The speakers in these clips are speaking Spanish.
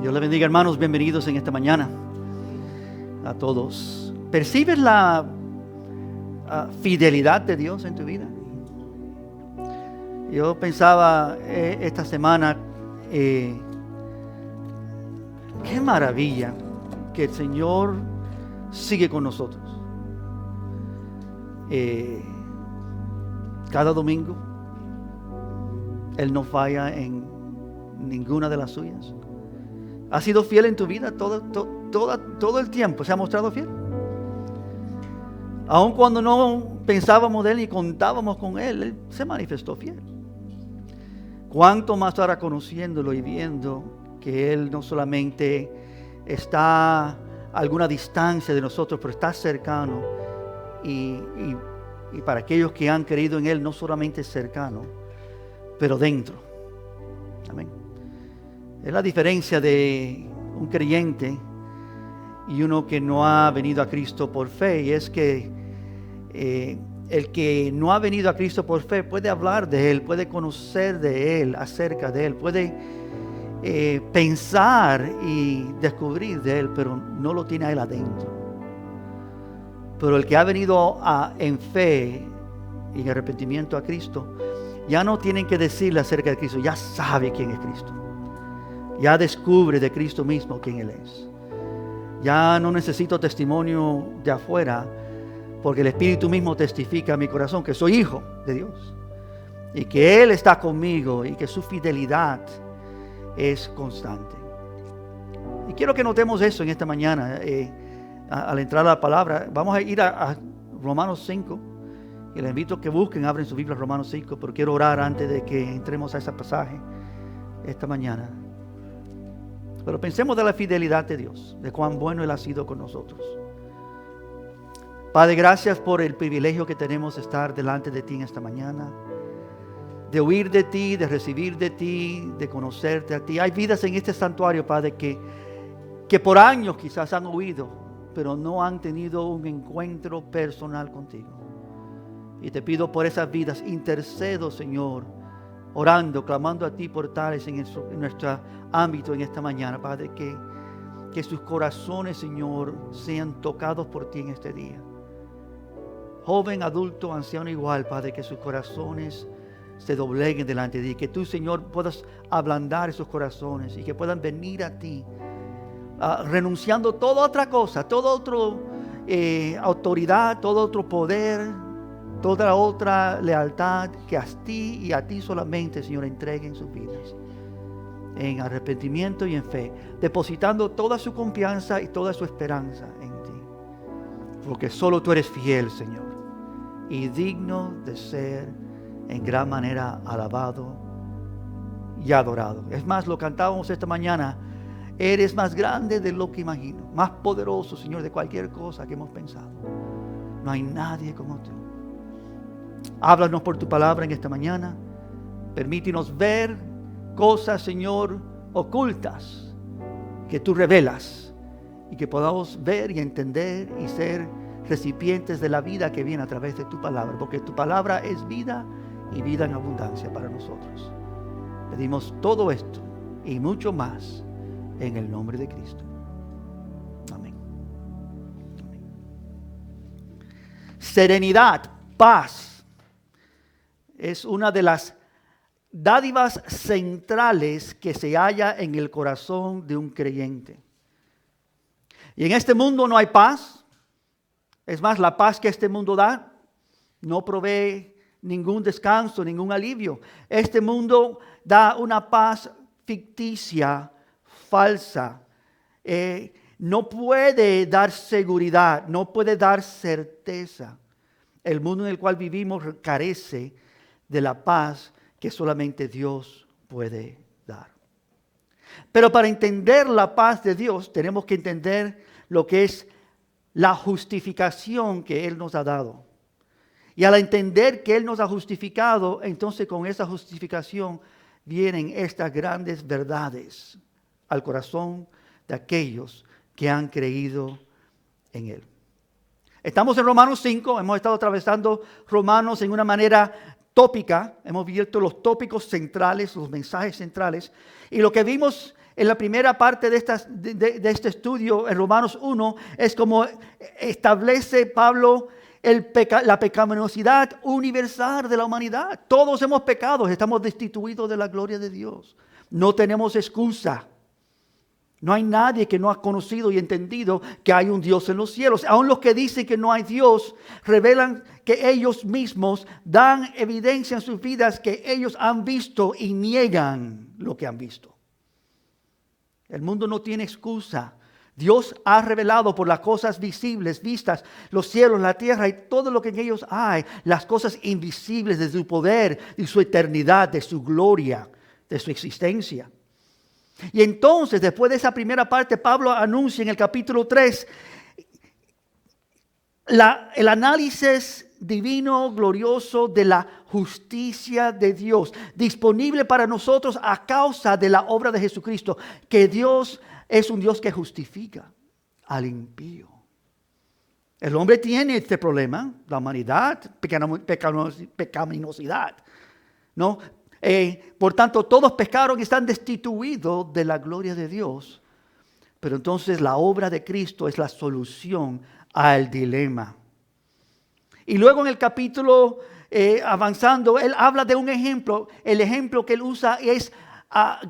Dios les bendiga, hermanos. Bienvenidos en esta mañana a todos. ¿Percibes la fidelidad de Dios en tu vida? Yo pensaba esta semana, qué maravilla que el Señor sigue con nosotros. Cada domingo Él no falla en ninguna de las suyas. ¿Ha sido fiel en tu vida todo el tiempo? ¿Se ha mostrado fiel? Aun cuando no pensábamos de Él y contábamos con Él se manifestó fiel. ¿Cuánto más ahora conociéndolo y viendo que Él no solamente está a alguna distancia de nosotros, pero está cercano? Y para aquellos que han creído en Él, no solamente cercano, pero dentro. Amén. Es la diferencia de un creyente y uno que no ha venido a Cristo por fe. Y es que el que no ha venido a Cristo por fe puede hablar de Él, puede conocer de Él, acerca de Él, puede pensar y descubrir de Él, pero no lo tiene a Él adentro. Pero el que ha venido en fe y en arrepentimiento a Cristo, ya no tienen que decirle acerca de Cristo, ya sabe quién es Cristo. Ya descubre de Cristo mismo quién Él es. Ya no necesito testimonio de afuera, porque el Espíritu mismo testifica a mi corazón que soy hijo de Dios y que Él está conmigo y que su fidelidad es constante. Y quiero que notemos eso en esta mañana. Al entrar a la palabra, vamos a ir a Romanos 5. Y les invito a que busquen, abren su Biblia, Romanos 5, pero quiero orar antes de que entremos a ese pasaje esta mañana. Pero pensemos de la fidelidad de Dios, de cuán bueno Él ha sido con nosotros. Padre, gracias por el privilegio que tenemos de estar delante de ti en esta mañana, de oír de ti, de recibir de ti, de conocerte a ti. Hay vidas en este santuario, Padre, que por años quizás han oído, pero no han tenido un encuentro personal contigo. Y te pido por esas vidas, intercedo, Señor, orando, clamando a ti por tales en nuestro ámbito en esta mañana, Padre, que sus corazones, Señor, sean tocados por ti en este día. Joven, adulto, anciano igual, Padre, que sus corazones se dobleguen delante de ti, que tú, Señor, puedas ablandar esos corazones y que puedan venir a ti, renunciando toda otra cosa, toda otra autoridad, todo otro poder, toda otra lealtad, que a ti y a ti solamente, Señor, entreguen sus vidas en arrepentimiento y en fe, depositando toda su confianza y toda su esperanza en ti, porque solo tú eres fiel, Señor, y digno de ser en gran manera alabado y adorado. Es más, lo cantábamos esta mañana: eres más grande de lo que imagino, más poderoso, Señor, de cualquier cosa que hemos pensado. No hay nadie como tú. Háblanos por tu palabra en esta mañana. Permítenos ver cosas, Señor, ocultas que tú revelas, y que podamos ver y entender y ser recipientes de la vida que viene a través de tu palabra, porque tu palabra es vida y vida en abundancia para nosotros. Pedimos todo esto y mucho más en el nombre de Cristo. Amén. Amén. Serenidad, paz, es una de las dádivas centrales que se halla en el corazón de un creyente. Y en este mundo no hay paz. Es más, la paz que este mundo da no provee ningún descanso, ningún alivio. Este mundo da una paz ficticia, falsa. No puede dar seguridad, no puede dar certeza. El mundo en el cual vivimos carece de la paz que solamente Dios puede dar. Pero para entender la paz de Dios tenemos que entender lo que es la justificación que Él nos ha dado. Y al entender que Él nos ha justificado, entonces con esa justificación vienen estas grandes verdades al corazón de aquellos que han creído en Él. Estamos en Romanos 5, hemos estado atravesando Romanos en una manera tópica, hemos visto los tópicos centrales, los mensajes centrales, y lo que vimos en la primera parte de este estudio, en Romanos 1, es como establece Pablo la pecaminosidad universal de la humanidad. Todos hemos pecado, estamos destituidos de la gloria de Dios. No tenemos excusa. No hay nadie que no ha conocido y entendido que hay un Dios en los cielos. Aún los que dicen que no hay Dios revelan que ellos mismos dan evidencia en sus vidas que ellos han visto y niegan lo que han visto. El mundo no tiene excusa. Dios ha revelado por las cosas visibles, vistas, los cielos, la tierra y todo lo que en ellos hay, las cosas invisibles de su poder, de su eternidad, de su gloria, de su existencia. Y entonces, después de esa primera parte, Pablo anuncia en el capítulo 3 el análisis divino, glorioso de la justicia de Dios, disponible para nosotros a causa de la obra de Jesucristo, que Dios es un Dios que justifica al impío. El hombre tiene este problema, la humanidad, pecaminosidad, ¿no? Por tanto, todos pecaron y están destituidos de la gloria de Dios. Pero entonces la obra de Cristo es la solución al dilema. Y luego en el capítulo avanzando, él habla de un ejemplo. El ejemplo que él usa es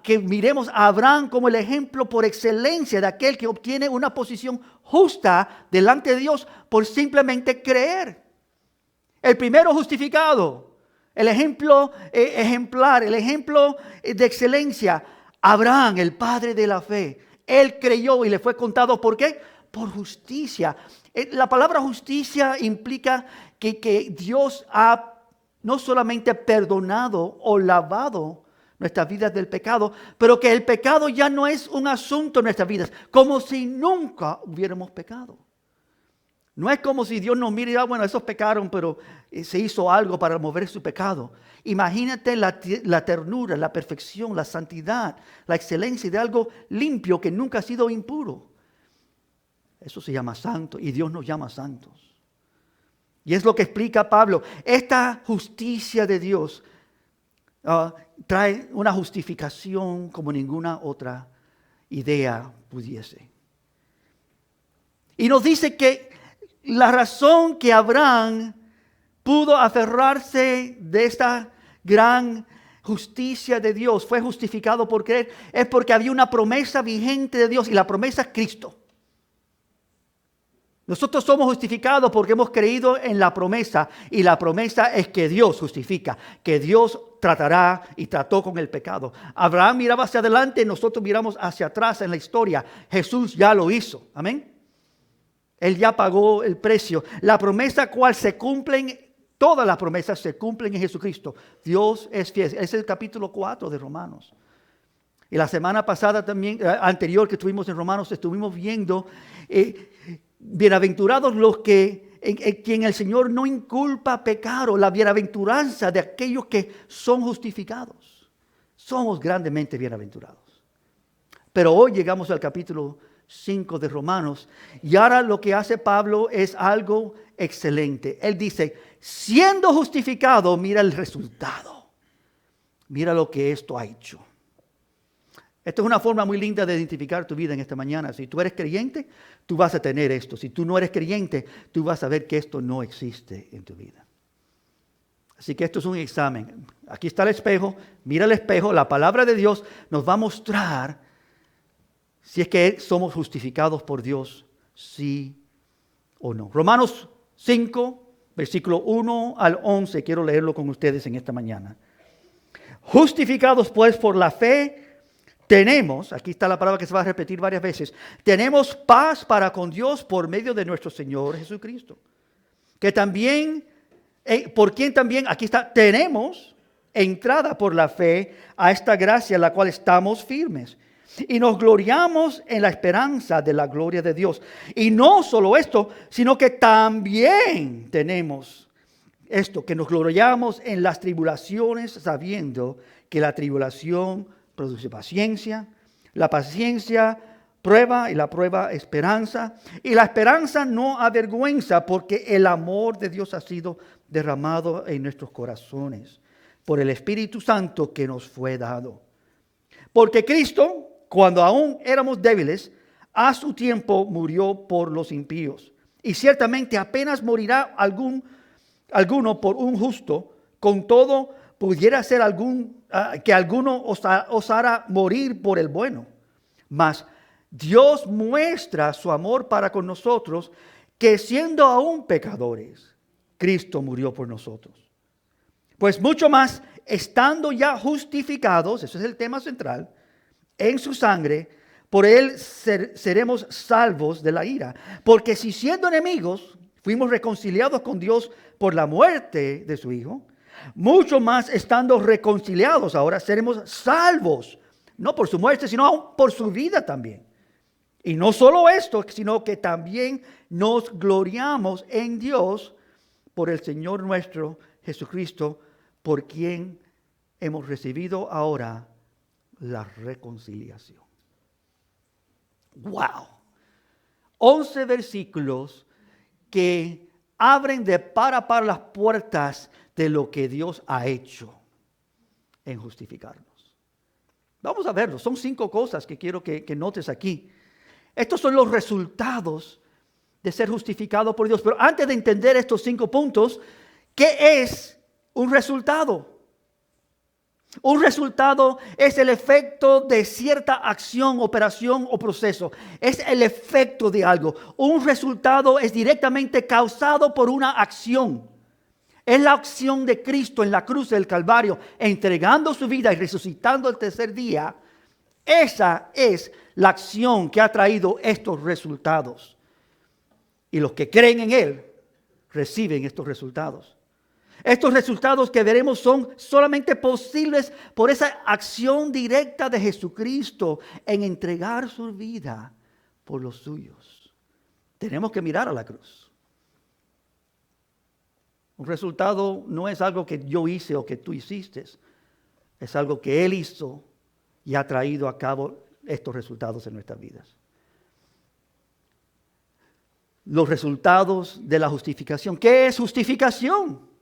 que miremos a Abraham como el ejemplo por excelencia de aquel que obtiene una posición justa delante de Dios por simplemente creer. El primero justificado. El ejemplo ejemplar, el ejemplo de excelencia, Abraham, el padre de la fe. Él creyó y le fue contado, ¿por qué? Por justicia. La palabra justicia implica que Dios ha no solamente perdonado o lavado nuestras vidas del pecado, pero que el pecado ya no es un asunto en nuestras vidas, como si nunca hubiéramos pecado. No es como si Dios nos mire y diga, bueno, esos pecaron, pero se hizo algo para mover su pecado. Imagínate la ternura, la perfección, la santidad, la excelencia de algo limpio que nunca ha sido impuro. Eso se llama santo y Dios nos llama santos. Y es lo que explica Pablo. Esta justicia de Dios trae una justificación como ninguna otra idea pudiese. Y nos dice que la razón que Abraham pudo aferrarse de esta gran justicia de Dios, fue justificado por creer, es porque había una promesa vigente de Dios y la promesa es Cristo. Nosotros somos justificados porque hemos creído en la promesa y la promesa es que Dios justifica, que Dios tratará y trató con el pecado. Abraham miraba hacia adelante, nosotros miramos hacia atrás en la historia. Jesús ya lo hizo, amén. Él ya pagó el precio. La promesa cual se cumplen, todas las promesas se cumplen en Jesucristo. Dios es fiel. Es el capítulo 4 de Romanos. Y la semana pasada también, anterior que estuvimos en Romanos, estuvimos viendo, bienaventurados los que, en quien el Señor no inculpa pecado, la bienaventuranza de aquellos que son justificados. Somos grandemente bienaventurados. Pero hoy llegamos al capítulo 5 de Romanos. Y ahora lo que hace Pablo es algo excelente. Él dice, siendo justificado, mira el resultado. Mira lo que esto ha hecho. Esto es una forma muy linda de identificar tu vida en esta mañana. Si tú eres creyente, tú vas a tener esto. Si tú no eres creyente, tú vas a ver que esto no existe en tu vida. Así que esto es un examen. Aquí está el espejo. Mira el espejo. La palabra de Dios nos va a mostrar si es que somos justificados por Dios, sí o no. Romanos 5, versículo 1 al 11. Quiero leerlo con ustedes en esta mañana. Justificados pues por la fe, tenemos, aquí está la palabra que se va a repetir varias veces, tenemos paz para con Dios por medio de nuestro Señor Jesucristo. Que también, por quien también, aquí está, tenemos entrada por la fe a esta gracia en la cual estamos firmes. Y nos gloriamos en la esperanza de la gloria de Dios. Y no solo esto, sino que también tenemos esto, que nos gloriamos en las tribulaciones, sabiendo que la tribulación produce paciencia, la paciencia prueba y la prueba esperanza. Y la esperanza no avergüenza, porque el amor de Dios ha sido derramado en nuestros corazones por el Espíritu Santo que nos fue dado. Porque Cristo, cuando aún éramos débiles, a su tiempo murió por los impíos. Y ciertamente apenas morirá alguno por un justo, con todo pudiera ser que alguno osara morir por el bueno. Mas Dios muestra su amor para con nosotros, que siendo aún pecadores, Cristo murió por nosotros. Pues mucho más, estando ya justificados, eso es el tema central, en su sangre, por él seremos salvos de la ira. Porque si siendo enemigos fuimos reconciliados con Dios por la muerte de su Hijo, mucho más estando reconciliados ahora seremos salvos, no por su muerte, sino aún por su vida también. Y no solo esto, sino que también nos gloriamos en Dios por el Señor nuestro Jesucristo, por quien hemos recibido ahora la reconciliación. ¡Wow! 11 versículos que abren de par a par las puertas de lo que Dios ha hecho en justificarnos. Vamos a verlo. Son 5 cosas que quiero que notes aquí. Estos son los resultados de ser justificado por Dios. Pero antes de entender estos 5 puntos, ¿qué es un resultado? Un resultado es el efecto de cierta acción, operación o proceso. Es el efecto de algo. Un resultado es directamente causado por una acción. Es la acción de Cristo en la cruz del Calvario, entregando su vida y resucitando el tercer día. Esa es la acción que ha traído estos resultados. Y los que creen en Él reciben estos resultados. Estos resultados que veremos son solamente posibles por esa acción directa de Jesucristo en entregar su vida por los suyos. Tenemos que mirar a la cruz. Un resultado no es algo que yo hice o que tú hiciste. Es algo que Él hizo y ha traído a cabo estos resultados en nuestras vidas. Los resultados de la justificación. ¿Qué es justificación?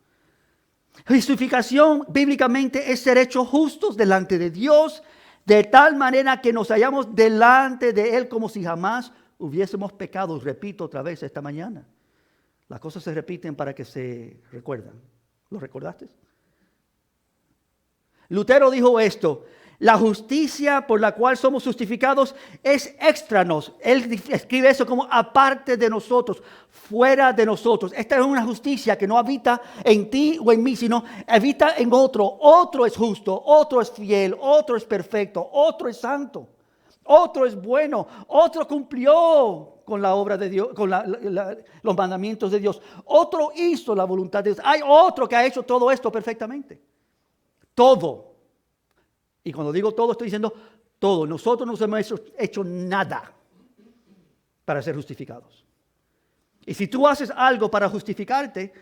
Justificación bíblicamente es ser hechos justos delante de Dios, de tal manera que nos hallamos delante de Él como si jamás hubiésemos pecado. Repito otra vez esta mañana. Las cosas se repiten para que se recuerdan. ¿Lo recordaste? Lutero dijo esto: la justicia por la cual somos justificados es extranos. Él escribe eso como aparte de nosotros, fuera de nosotros. Esta es una justicia que no habita en ti o en mí, sino habita en otro. Otro es justo, otro es fiel, otro es perfecto, otro es santo, otro es bueno, otro cumplió con la obra de Dios, con los mandamientos de Dios. Otro hizo la voluntad de Dios. Hay otro que ha hecho todo esto perfectamente. Todo. Y cuando digo todo, estoy diciendo todo. Nosotros no hemos hecho nada para ser justificados. Y si tú haces algo para justificarte,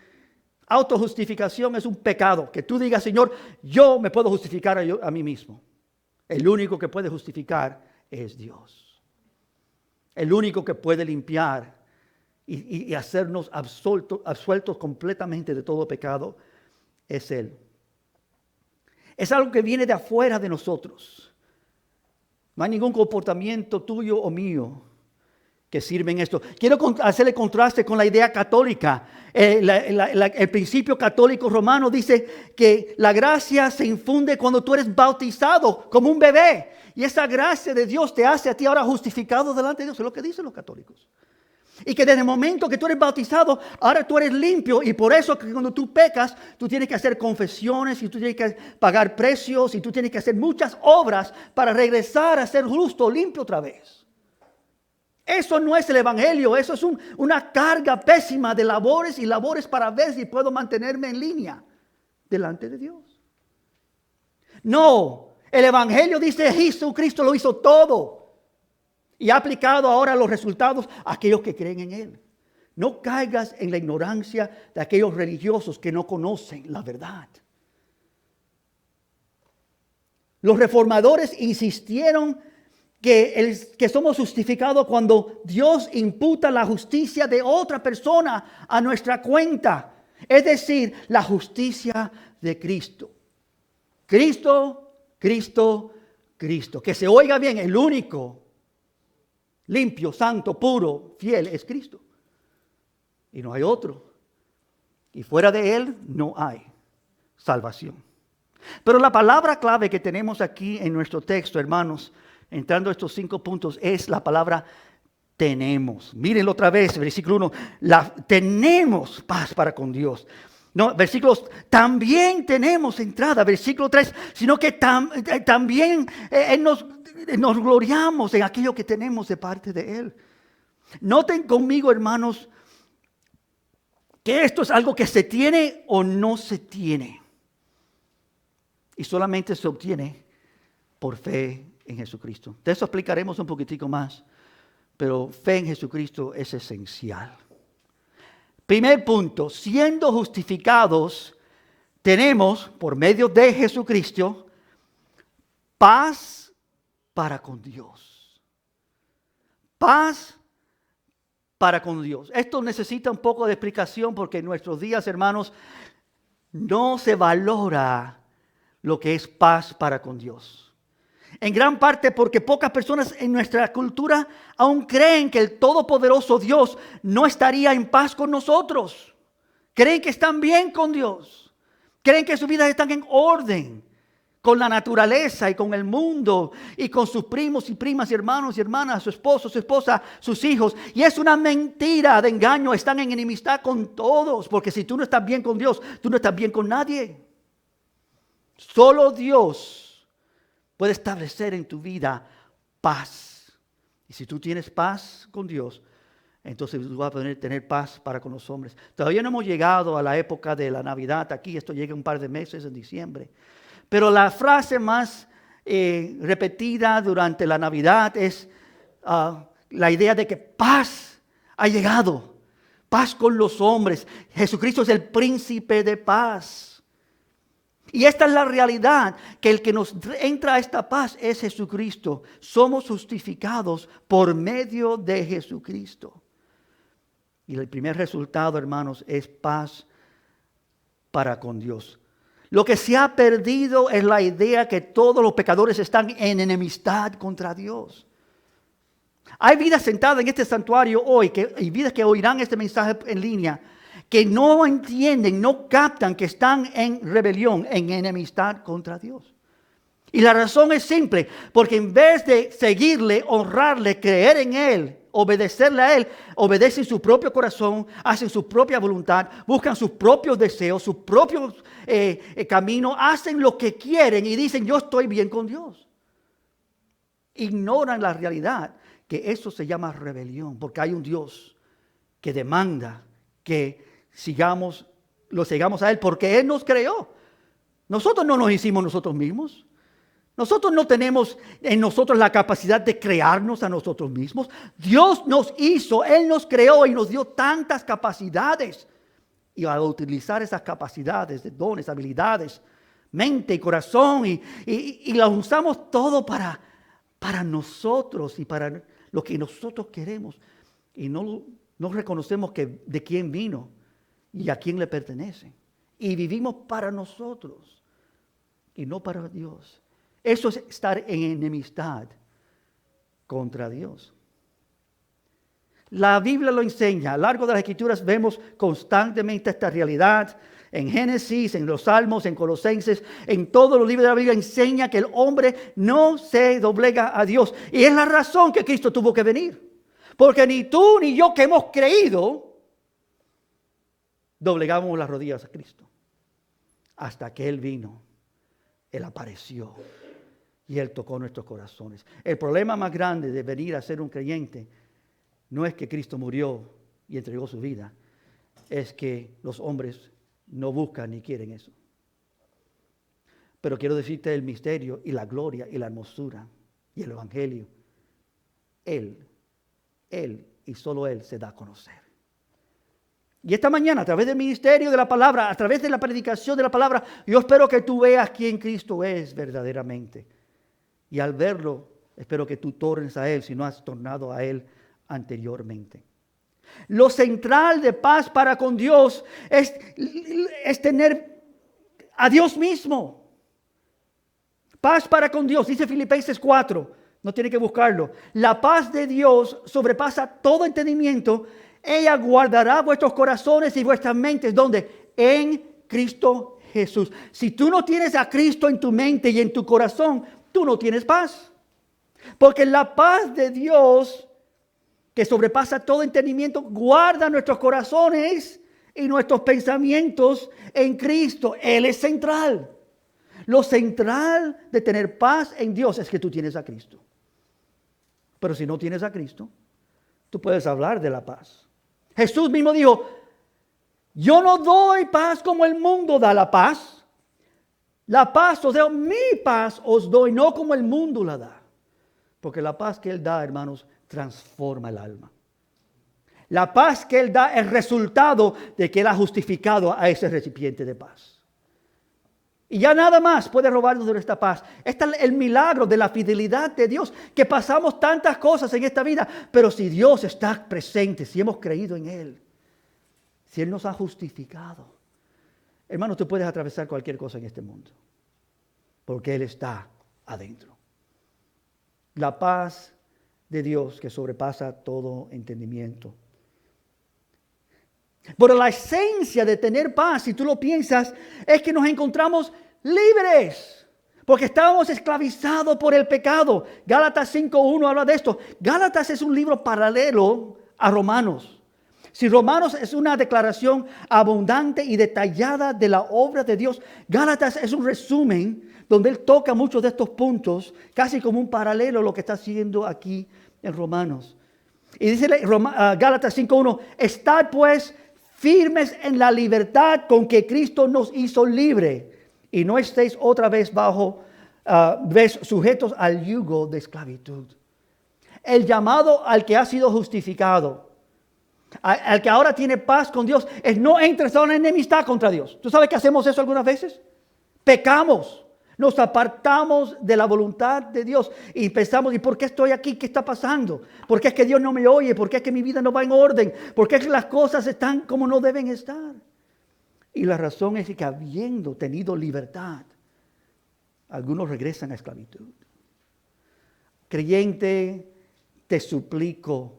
autojustificación es un pecado. Que tú digas, Señor, yo me puedo justificar a mí mismo. El único que puede justificar es Dios. El único que puede limpiar y hacernos absueltos completamente de todo pecado es Él. Es algo que viene de afuera de nosotros. No hay ningún comportamiento tuyo o mío que sirve en esto. Quiero hacerle contraste con la idea católica. El principio católico romano dice que la gracia se infunde cuando tú eres bautizado como un bebé. Y esa gracia de Dios te hace a ti ahora justificado delante de Dios. Es lo que dicen los católicos. Y que desde el momento que tú eres bautizado, ahora tú eres limpio. Y por eso que cuando tú pecas, tú tienes que hacer confesiones y tú tienes que pagar precios y tú tienes que hacer muchas obras para regresar a ser justo, limpio otra vez. Eso no es el evangelio. Eso es una carga pésima de labores y labores para ver si puedo mantenerme en línea delante de Dios. No, el evangelio dice Jesucristo lo hizo todo. Y ha aplicado ahora los resultados a aquellos que creen en Él. No caigas en la ignorancia de aquellos religiosos que no conocen la verdad. Los reformadores insistieron que somos justificados cuando Dios imputa la justicia de otra persona a nuestra cuenta. Es decir, la justicia de Cristo. Cristo, Cristo, Cristo. Que se oiga bien, el único limpio, santo, puro, fiel es Cristo. Y no hay otro. Y fuera de Él no hay salvación. Pero la palabra clave que tenemos aquí en nuestro texto, hermanos, entrando a estos 5 puntos, es la palabra tenemos. Mírenlo otra vez, versículo 1. Tenemos paz para con Dios. No, versículos, también tenemos entrada, versículo 3, sino que también nos gloriamos en aquello que tenemos de parte de Él. Noten conmigo, hermanos, que esto es algo que se tiene o no se tiene. Y solamente se obtiene por fe en Jesucristo. De eso explicaremos un poquitico más, pero fe en Jesucristo es esencial. Primer punto, siendo justificados, tenemos por medio de Jesucristo paz para con Dios. Paz para con Dios. Esto necesita un poco de explicación porque en nuestros días, hermanos, no se valora lo que es paz para con Dios. En gran parte porque pocas personas en nuestra cultura aún creen que el todopoderoso Dios no estaría en paz con nosotros. Creen que están bien con Dios. Creen que sus vidas están en orden con la naturaleza y con el mundo y con sus primos y primas y hermanos y hermanas, su esposo, su esposa, sus hijos. Y es una mentira de engaño. Están en enemistad con todos. Porque si tú no estás bien con Dios, tú no estás bien con nadie. Solo Dios puede establecer en tu vida paz. Y si tú tienes paz con Dios, entonces tú vas a poder tener paz para con los hombres. Todavía no hemos llegado a la época de la Navidad. Aquí esto llega un par de meses en diciembre. Pero la frase más repetida durante la Navidad es la idea de que paz ha llegado. Paz con los hombres. Jesucristo es el príncipe de paz. Y esta es la realidad, que el que nos entra a esta paz es Jesucristo. Somos justificados por medio de Jesucristo. Y el primer resultado, hermanos, es paz para con Dios. Lo que se ha perdido es la idea que todos los pecadores están en enemistad contra Dios. Hay vidas sentadas en este santuario hoy, y vidas que oirán este mensaje en línea, que no entienden, no captan que están en rebelión, en enemistad contra Dios. Y la razón es simple, porque en vez de seguirle, honrarle, creer en Él, obedecerle a Él, obedecen su propio corazón, hacen su propia voluntad, buscan sus propios deseos, sus propios caminos, hacen lo que quieren y dicen yo estoy bien con Dios. Ignoran la realidad, que eso se llama rebelión, porque hay un Dios que demanda que lo sigamos a Él, porque Él nos creó. Nosotros no nos hicimos nosotros mismos. Nosotros no tenemos en nosotros la capacidad de crearnos a nosotros mismos. Dios nos hizo, Él nos creó y nos dio tantas capacidades. Y al utilizar esas capacidades, de dones, habilidades, mente y corazón, y las usamos todo para nosotros y para lo que nosotros queremos. Y no reconocemos que de quién vino y a quién le pertenece. Y vivimos para nosotros y no para Dios. Eso es estar en enemistad contra Dios. La Biblia lo enseña. A lo largo de las Escrituras vemos constantemente esta realidad. En Génesis, en los Salmos, en Colosenses, en todos los libros de la Biblia enseña que el hombre no se doblega a Dios. Y es la razón que Cristo tuvo que venir. Porque ni tú ni yo que hemos creído doblegamos las rodillas a Cristo. Hasta que Él vino, Él apareció y Él tocó nuestros corazones. El problema más grande de venir a ser un creyente no es que Cristo murió y entregó su vida. Es que los hombres no buscan ni quieren eso. Pero quiero decirte el misterio y la gloria y la hermosura y el evangelio. Él y solo Él se da a conocer. Y esta mañana, a través del ministerio de la palabra, a través de la predicación de la palabra, yo espero que tú veas quién Cristo es verdaderamente. Y al verlo, espero que tú tornes a Él si no has tornado a Él anteriormente. Lo central de paz para con Dios es tener a Dios mismo. Paz para con Dios, dice Filipenses 4. No tiene que buscarlo. La paz de Dios sobrepasa todo entendimiento. Ella guardará vuestros corazones y vuestras mentes. ¿Dónde? En Cristo Jesús. Si tú no tienes a Cristo en tu mente y en tu corazón, tú no tienes paz. Porque la paz de Dios, que sobrepasa todo entendimiento, guarda nuestros corazones y nuestros pensamientos en Cristo. Él es central. Lo central de tener paz en Dios es que tú tienes a Cristo. Pero si no tienes a Cristo, tú puedes hablar de la paz. Jesús mismo dijo, yo no doy paz como el mundo da la paz. La paz os doy, mi paz os doy, no como el mundo la da. Porque la paz que Él da, hermanos, transforma el alma. La paz que Él da es resultado de que Él ha justificado a ese recipiente de paz. Y ya nada más puede robarnos de nuestra paz. Este es el milagro de la fidelidad de Dios, que pasamos tantas cosas en esta vida, pero si Dios está presente, si hemos creído en Él, si Él nos ha justificado, hermano, tú puedes atravesar cualquier cosa en este mundo, porque Él está adentro. La paz de Dios que sobrepasa todo entendimiento. Pero la esencia de tener paz, si tú lo piensas, es que nos encontramos libres. Porque estábamos esclavizados por el pecado. Gálatas 5:1 habla de esto. Gálatas es un libro paralelo a Romanos. Si Romanos es una declaración abundante y detallada de la obra de Dios, Gálatas es un resumen donde él toca muchos de estos puntos, casi como un paralelo a lo que está haciendo aquí en Romanos. Y dice Gálatas 5:1, estad pues firmes en la libertad con que Cristo nos hizo libre, y no estéis otra vez sujetos al yugo de esclavitud. El llamado al que ha sido justificado, al que ahora tiene paz con Dios, es no entres en enemistad contra Dios. ¿Tú sabes que hacemos eso algunas veces? Pecamos. Nos apartamos de la voluntad de Dios y pensamos, ¿y por qué estoy aquí? ¿Qué está pasando? ¿Por qué es que Dios no me oye? ¿Por qué es que mi vida no va en orden? ¿Por qué es que las cosas están como no deben estar? Y la razón es que habiendo tenido libertad, algunos regresan a esclavitud. Creyente, te suplico,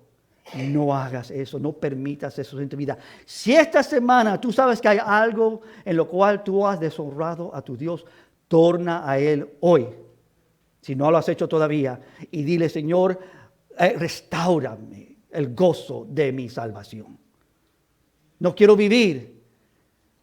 no hagas eso, no permitas eso en tu vida. Si esta semana tú sabes que hay algo en lo cual tú has deshonrado a tu Dios, torna a Él hoy, si no lo has hecho todavía, y dile, Señor, restáurame el gozo de mi salvación. No quiero vivir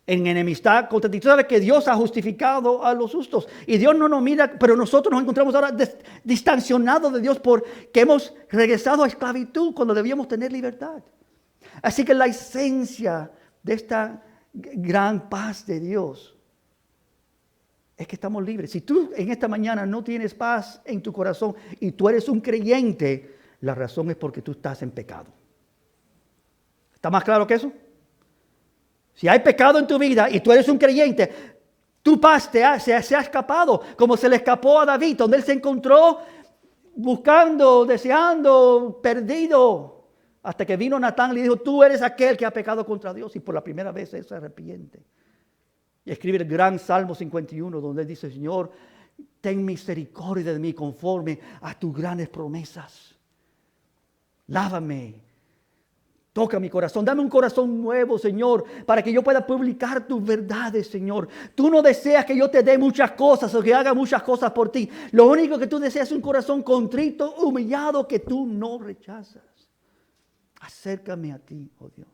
en enemistad contra ti. Tú sabes que Dios ha justificado a los justos, y Dios no nos mira, pero nosotros nos encontramos ahora distancionados de Dios porque hemos regresado a esclavitud cuando debíamos tener libertad. Así que la esencia de esta gran paz de Dios es que estamos libres. Si tú en esta mañana no tienes paz en tu corazón y tú eres un creyente, la razón es porque tú estás en pecado. ¿Está más claro que eso? Si hay pecado en tu vida y tú eres un creyente, tu paz se ha escapado, como se le escapó a David, donde él se encontró buscando, deseando, perdido, hasta que vino Natán y le dijo, tú eres aquel que ha pecado contra Dios, y por la primera vez él se arrepiente. Y escribe el gran Salmo 51, donde él dice, Señor, ten misericordia de mí conforme a tus grandes promesas. Lávame, toca mi corazón, dame un corazón nuevo, Señor, para que yo pueda publicar tus verdades, Señor. Tú no deseas que yo te dé muchas cosas o que haga muchas cosas por ti. Lo único que tú deseas es un corazón contrito, humillado, que tú no rechazas. Acércame a ti, oh Dios.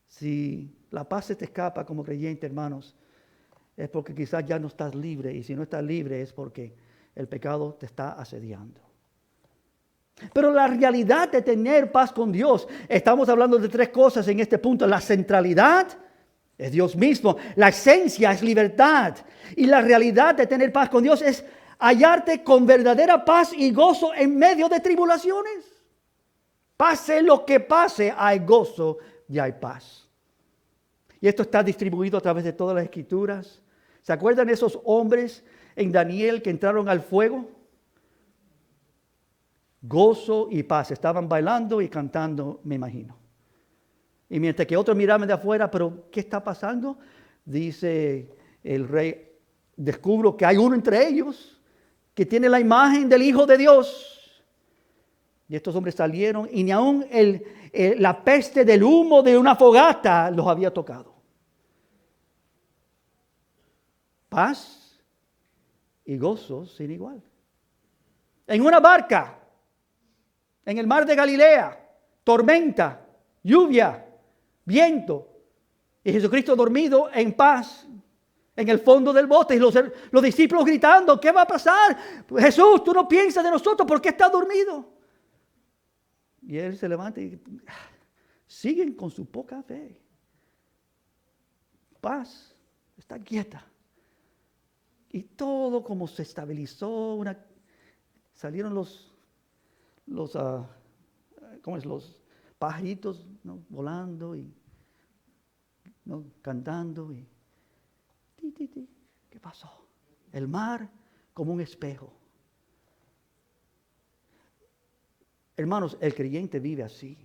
Si la paz se te escapa como creyente, hermanos, es porque quizás ya no estás libre. Y si no estás libre es porque el pecado te está asediando. Pero la realidad de tener paz con Dios, estamos hablando de tres cosas en este punto. La centralidad es Dios mismo. La esencia es libertad. Y la realidad de tener paz con Dios es hallarte con verdadera paz y gozo en medio de tribulaciones. Pase lo que pase, hay gozo y hay paz. Y esto está distribuido a través de todas las escrituras. ¿Se acuerdan de esos hombres en Daniel que entraron al fuego? Gozo y paz. Estaban bailando y cantando, me imagino. Y mientras que otros miraban de afuera, pero ¿qué está pasando? Dice el rey descubro que hay uno entre ellos que tiene la imagen del Hijo de Dios. Y estos hombres salieron y ni aun la peste del humo de una fogata los había tocado. Paz y gozo sin igual. En una barca, en el mar de Galilea, tormenta, lluvia, viento. Y Jesucristo dormido en paz en el fondo del bote. Y los discípulos gritando, ¿qué va a pasar? Jesús, tú no piensas de nosotros, ¿por qué estás dormido? Y él se levanta y siguen con su poca fe. Paz, está quieta. Y todo como se estabilizó, salieron los pajaritos, ¿no? Volando y ¿no? Cantando. Y ¿qué pasó? El mar como un espejo. Hermanos, el creyente vive así.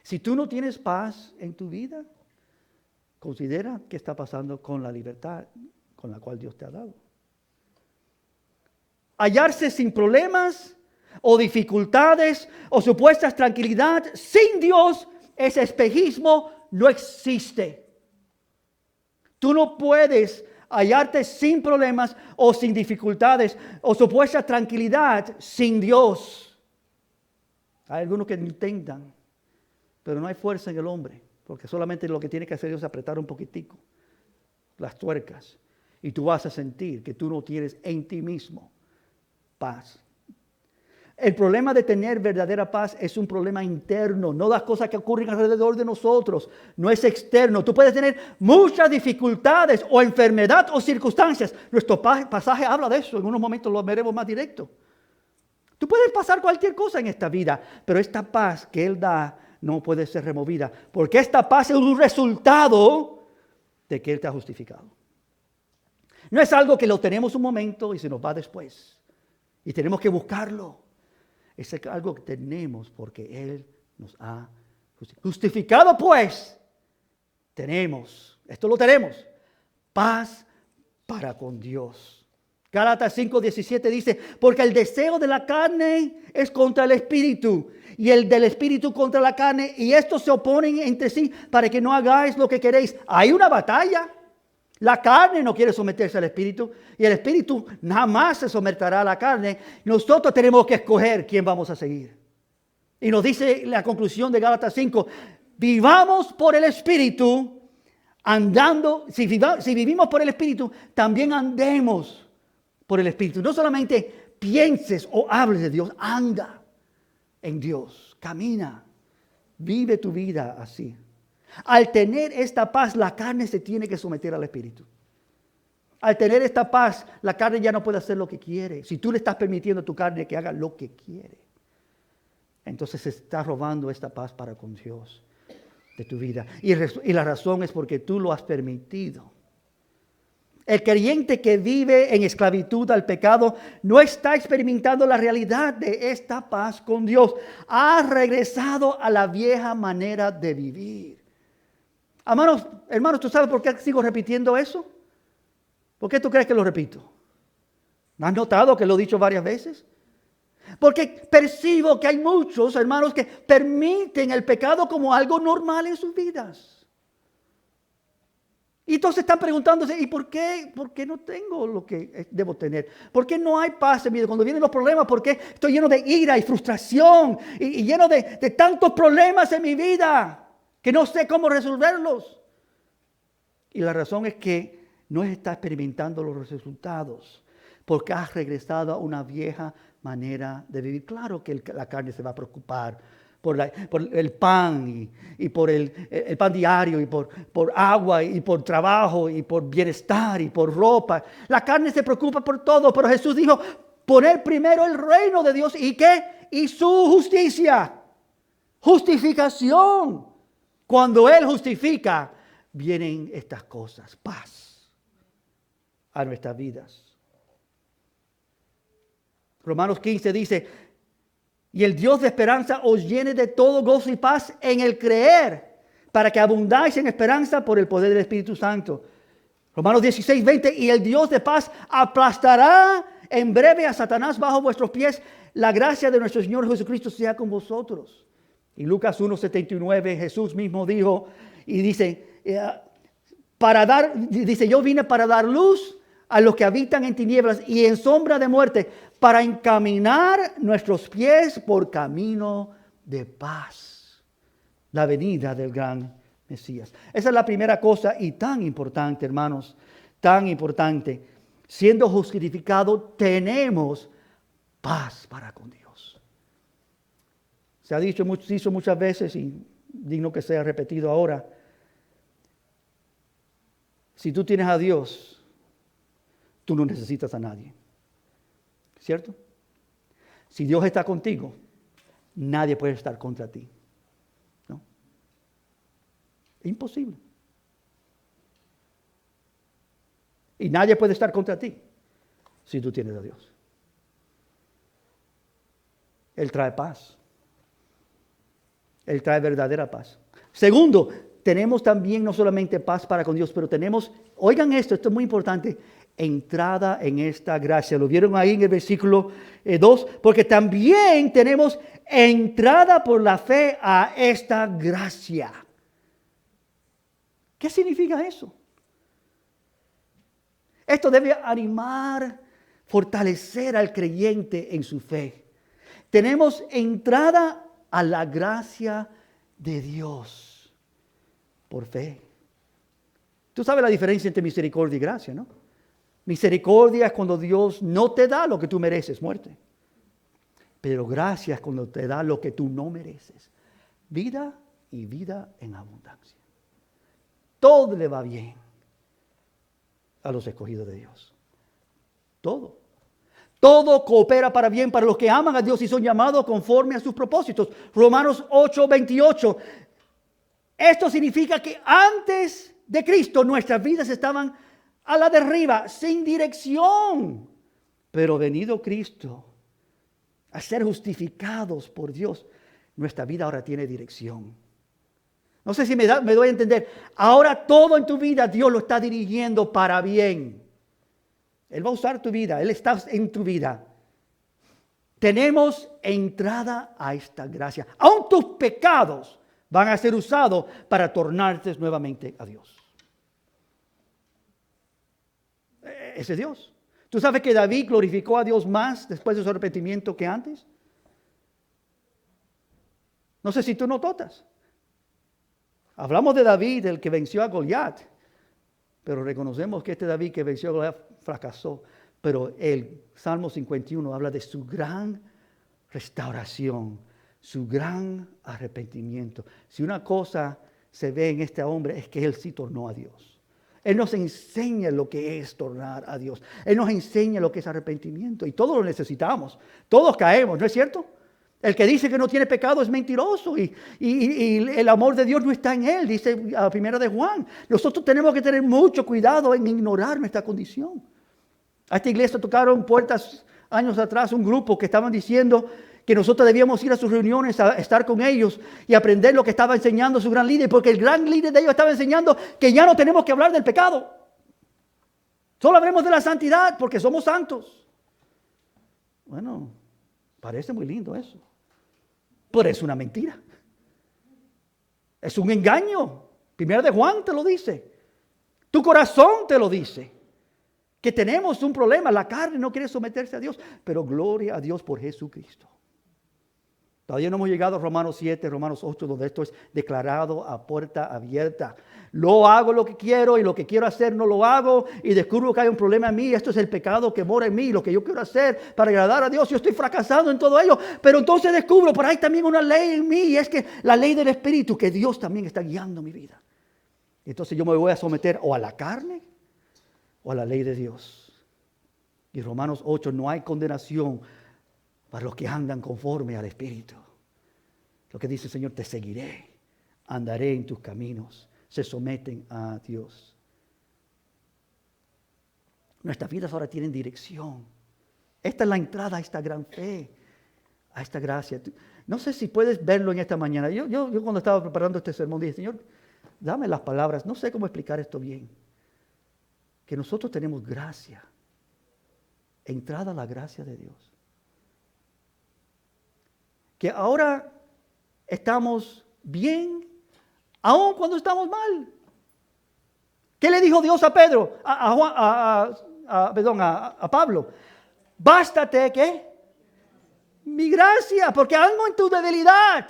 Si tú no tienes paz en tu vida, considera qué está pasando con la libertad con la cual Dios te ha dado. Hallarse sin problemas o dificultades o supuestas tranquilidad sin Dios, ese espejismo no existe. Tú no puedes hallarte sin problemas o sin dificultades o supuesta tranquilidad sin Dios. Hay algunos que intentan, pero no hay fuerza en el hombre, porque solamente lo que tiene que hacer es apretar un poquitico las tuercas y tú vas a sentir que tú no tienes en ti mismo paz. El problema de tener verdadera paz es un problema interno, no las cosas que ocurren alrededor de nosotros, no es externo. Tú puedes tener muchas dificultades o enfermedad o circunstancias. Nuestro pasaje habla de eso, en unos momentos lo veremos más directo. Tú puedes pasar cualquier cosa en esta vida, pero esta paz que Él da no puede ser removida, porque esta paz es un resultado de que Él te ha justificado. No es algo que lo tenemos un momento y se nos va después, y tenemos que buscarlo. Es algo que tenemos porque Él nos ha justificado, pues tenemos, esto lo tenemos, paz para con Dios. Gálatas 5:17 dice, porque el deseo de la carne es contra el espíritu y el del espíritu contra la carne, y estos se oponen entre sí para que no hagáis lo que queréis. Hay una batalla. La carne no quiere someterse al espíritu y el espíritu jamás se someterá a la carne. Nosotros tenemos que escoger quién vamos a seguir. Y nos dice la conclusión de Gálatas 5, vivamos por el espíritu, andando, si vivimos por el espíritu, también andemos por el espíritu. No solamente pienses o hables de Dios, anda en Dios, camina, vive tu vida así. Al tener esta paz, la carne se tiene que someter al espíritu. Al tener esta paz, la carne ya no puede hacer lo que quiere. Si tú le estás permitiendo a tu carne que haga lo que quiere, entonces se está robando esta paz para con Dios de tu vida. Y la razón es porque tú lo has permitido. El creyente que vive en esclavitud al pecado no está experimentando la realidad de esta paz con Dios. Ha regresado a la vieja manera de vivir. Hermanos, ¿tú sabes por qué sigo repitiendo eso? ¿Por qué tú crees que lo repito? ¿No has notado que lo he dicho varias veces? Porque percibo que hay muchos hermanos que permiten el pecado como algo normal en sus vidas. Y entonces están preguntándose, ¿y por qué no tengo lo que debo tener? ¿Por qué no hay paz en mi vida? Cuando vienen los problemas, ¿por qué estoy lleno de ira y frustración y lleno de tantos problemas en mi vida que no sé cómo resolverlos? Y la razón es que no está experimentando los resultados porque has regresado a una vieja manera de vivir. Claro que la carne se va a preocupar por el pan y por el pan diario y por agua y por trabajo y por bienestar y por ropa. La carne se preocupa por todo, pero Jesús dijo, poner primero el reino de Dios y ¿qué? Y su justicia. Justificación. Cuando Él justifica, vienen estas cosas, paz a nuestras vidas. Romanos 15 dice, y el Dios de esperanza os llene de todo gozo y paz en el creer, para que abundáis en esperanza por el poder del Espíritu Santo. Romanos 16, 20. Y el Dios de paz aplastará en breve a Satanás bajo vuestros pies. La gracia de nuestro Señor Jesucristo sea con vosotros. Y Lucas 1, 79, Jesús mismo dijo y dice, yo vine para dar luz a los que habitan en tinieblas y en sombra de muerte, para encaminar nuestros pies por camino de paz. La venida del gran Mesías. Esa es la primera cosa y tan importante, hermanos, tan importante. Siendo justificado, tenemos paz para con Dios. Se ha dicho muchas veces y digno que sea repetido ahora. Si tú tienes a Dios, tú no necesitas a nadie. ¿Cierto? Si Dios está contigo, nadie puede estar contra ti. ¿No? Imposible. Y nadie puede estar contra ti si tú tienes a Dios. Él trae paz. Él trae verdadera paz. Segundo, tenemos también no solamente paz para con Dios, pero tenemos, oigan esto es muy importante, entrada en esta gracia. Lo vieron ahí en el versículo 2, porque también tenemos entrada por la fe a esta gracia. ¿Qué significa eso? Esto debe animar, fortalecer al creyente en su fe. Tenemos entrada a la gracia de Dios por fe. Tú sabes la diferencia entre misericordia y gracia, ¿no? Misericordia es cuando Dios no te da lo que tú mereces, muerte. Pero gracia es cuando te da lo que tú no mereces. Vida y vida en abundancia. Todo le va bien a los escogidos de Dios. Todo. Todo coopera para bien para los que aman a Dios y son llamados conforme a sus propósitos. Romanos 8, 28. Esto significa que antes de Cristo nuestras vidas estaban a la deriva, sin dirección. Pero venido Cristo a ser justificados por Dios, nuestra vida ahora tiene dirección. No sé si me doy a entender. Ahora todo en tu vida Dios lo está dirigiendo para bien. Él va a usar tu vida. Él está en tu vida. Tenemos entrada a esta gracia. Aún tus pecados van a ser usados para tornarte nuevamente a Dios. Ese es Dios. ¿Tú sabes que David glorificó a Dios más después de su arrepentimiento que antes? No sé si tú notas. Hablamos de David, el que venció a Goliat. Pero reconocemos que este David que venció a Goliat fracasó. Pero el Salmo 51 habla de su gran restauración, su gran arrepentimiento. Si una cosa se ve en este hombre es que él sí tornó a Dios. Él nos enseña lo que es tornar a Dios. Él nos enseña lo que es arrepentimiento. Y todos lo necesitamos. Todos caemos, ¿no es cierto? El que dice que no tiene pecado es mentiroso y el amor de Dios no está en él, dice a primera de Juan. Nosotros tenemos que tener mucho cuidado en ignorar nuestra condición. A esta iglesia tocaron puertas años atrás un grupo que estaban diciendo que nosotros debíamos ir a sus reuniones a estar con ellos y aprender lo que estaba enseñando su gran líder, porque el gran líder de ellos estaba enseñando que ya no tenemos que hablar del pecado. Solo hablemos de la santidad porque somos santos. Bueno, parece muy lindo eso. Pero es una mentira. Es un engaño. Primero de Juan te lo dice. Tu corazón te lo dice. Que tenemos un problema. La carne no quiere someterse a Dios. Pero gloria a Dios por Jesucristo. Todavía no hemos llegado a Romanos 7, Romanos 8, donde esto es declarado a puerta abierta. Lo hago lo que quiero y lo que quiero hacer no lo hago y descubro que hay un problema en mí. Esto es el pecado que mora en mí, lo que yo quiero hacer para agradar a Dios. Yo estoy fracasando en todo ello, pero entonces descubro, pero hay también una ley en mí y es que la ley del Espíritu, que Dios también está guiando mi vida. Entonces yo me voy a someter o a la carne o a la ley de Dios. Y Romanos 8, no hay condenación para los que andan conforme al Espíritu. Lo que dice el Señor, te seguiré, andaré en tus caminos. Se someten a Dios. Nuestras vidas ahora tienen dirección. Esta es la entrada a esta gran fe, a esta gracia. No sé si puedes verlo en esta mañana. Yo cuando estaba preparando este sermón dije, Señor, dame las palabras. No sé cómo explicar esto bien. que nosotros tenemos gracia, entrada a la gracia de Dios. Que ahora estamos bien, aun cuando estamos mal. ¿Qué le dijo Dios a Pedro? A Pablo. Bástate, ¿qué? Mi gracia, porque algo en tu debilidad.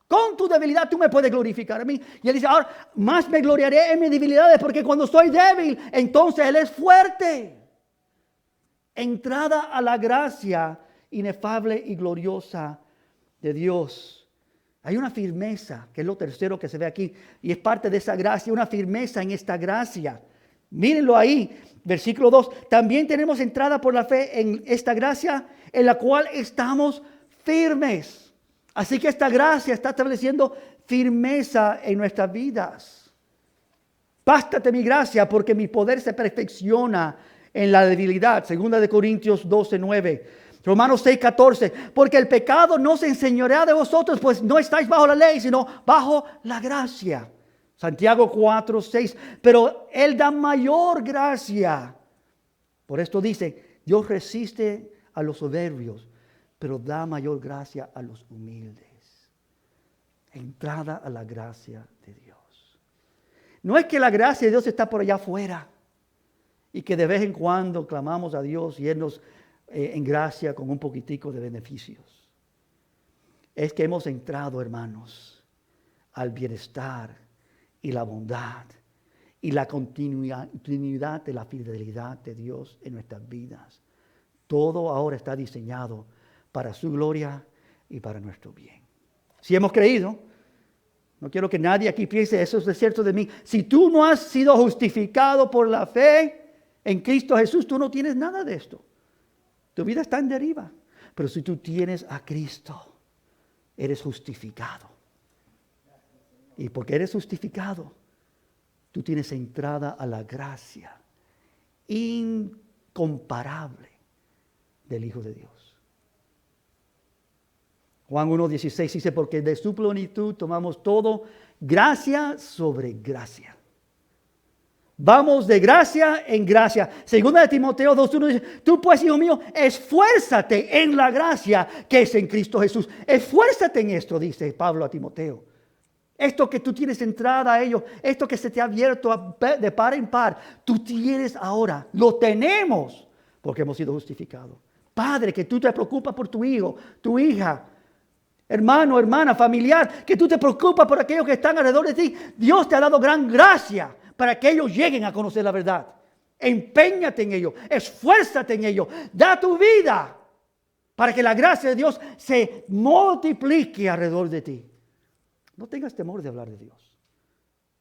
Con tu debilidad tú me puedes glorificar a mí. Y él dice, ahora más me gloriaré en mis debilidades, porque cuando estoy débil, entonces Él es fuerte. Entrada a la gracia inefable y gloriosa de Dios. Hay una firmeza, que es lo tercero que se ve aquí, y es parte de esa gracia, una firmeza en esta gracia. Mírenlo ahí, versículo 2. También tenemos entrada por la fe en esta gracia, en la cual estamos firmes. Así que esta gracia está estableciendo firmeza en nuestras vidas. Bástate mi gracia, porque mi poder se perfecciona en la debilidad. Segunda de Corintios 12:9. Romanos 6:14. Porque el pecado no se enseñorea de vosotros, pues no estáis bajo la ley, sino bajo la gracia. Santiago 4:6. Pero Él da mayor gracia. Por esto dice, Dios resiste a los soberbios, pero da mayor gracia a los humildes. Entrada a la gracia de Dios. No es que la gracia de Dios está por allá afuera y que de vez en cuando clamamos a Dios y Él nos en gracia con un poquitico de beneficios. Es que hemos entrado, hermanos, al bienestar y la bondad y la continuidad de la fidelidad de Dios en nuestras vidas. Todo ahora está diseñado para su gloria y para nuestro bien. Si hemos creído, no quiero que nadie aquí piense, eso es cierto de mí. Si tú no has sido justificado por la fe en Cristo Jesús, tú no tienes nada de esto. Tu vida está en deriva. Pero si tú tienes a Cristo, eres justificado. Y porque eres justificado, tú tienes entrada a la gracia incomparable del Hijo de Dios. Juan 1:16 dice, porque de su plenitud tomamos todo, gracia sobre gracia. Vamos de gracia en gracia. Segunda de Timoteo 2:1 dice, tú pues, hijo mío, esfuérzate en la gracia que es en Cristo Jesús. Esfuérzate en esto, dice Pablo a Timoteo. Esto que tú tienes entrada a ello, esto que se te ha abierto de par en par, tú tienes ahora, lo tenemos, porque hemos sido justificados. Padre, que tú te preocupas por tu hijo, tu hija, hermano, hermana, familiar, que tú te preocupas por aquellos que están alrededor de ti. Dios te ha dado gran gracia para que ellos lleguen a conocer la verdad. Empeñate en ello, esfuérzate en ello, da tu vida para que la gracia de Dios se multiplique alrededor de ti. No tengas temor de hablar de Dios.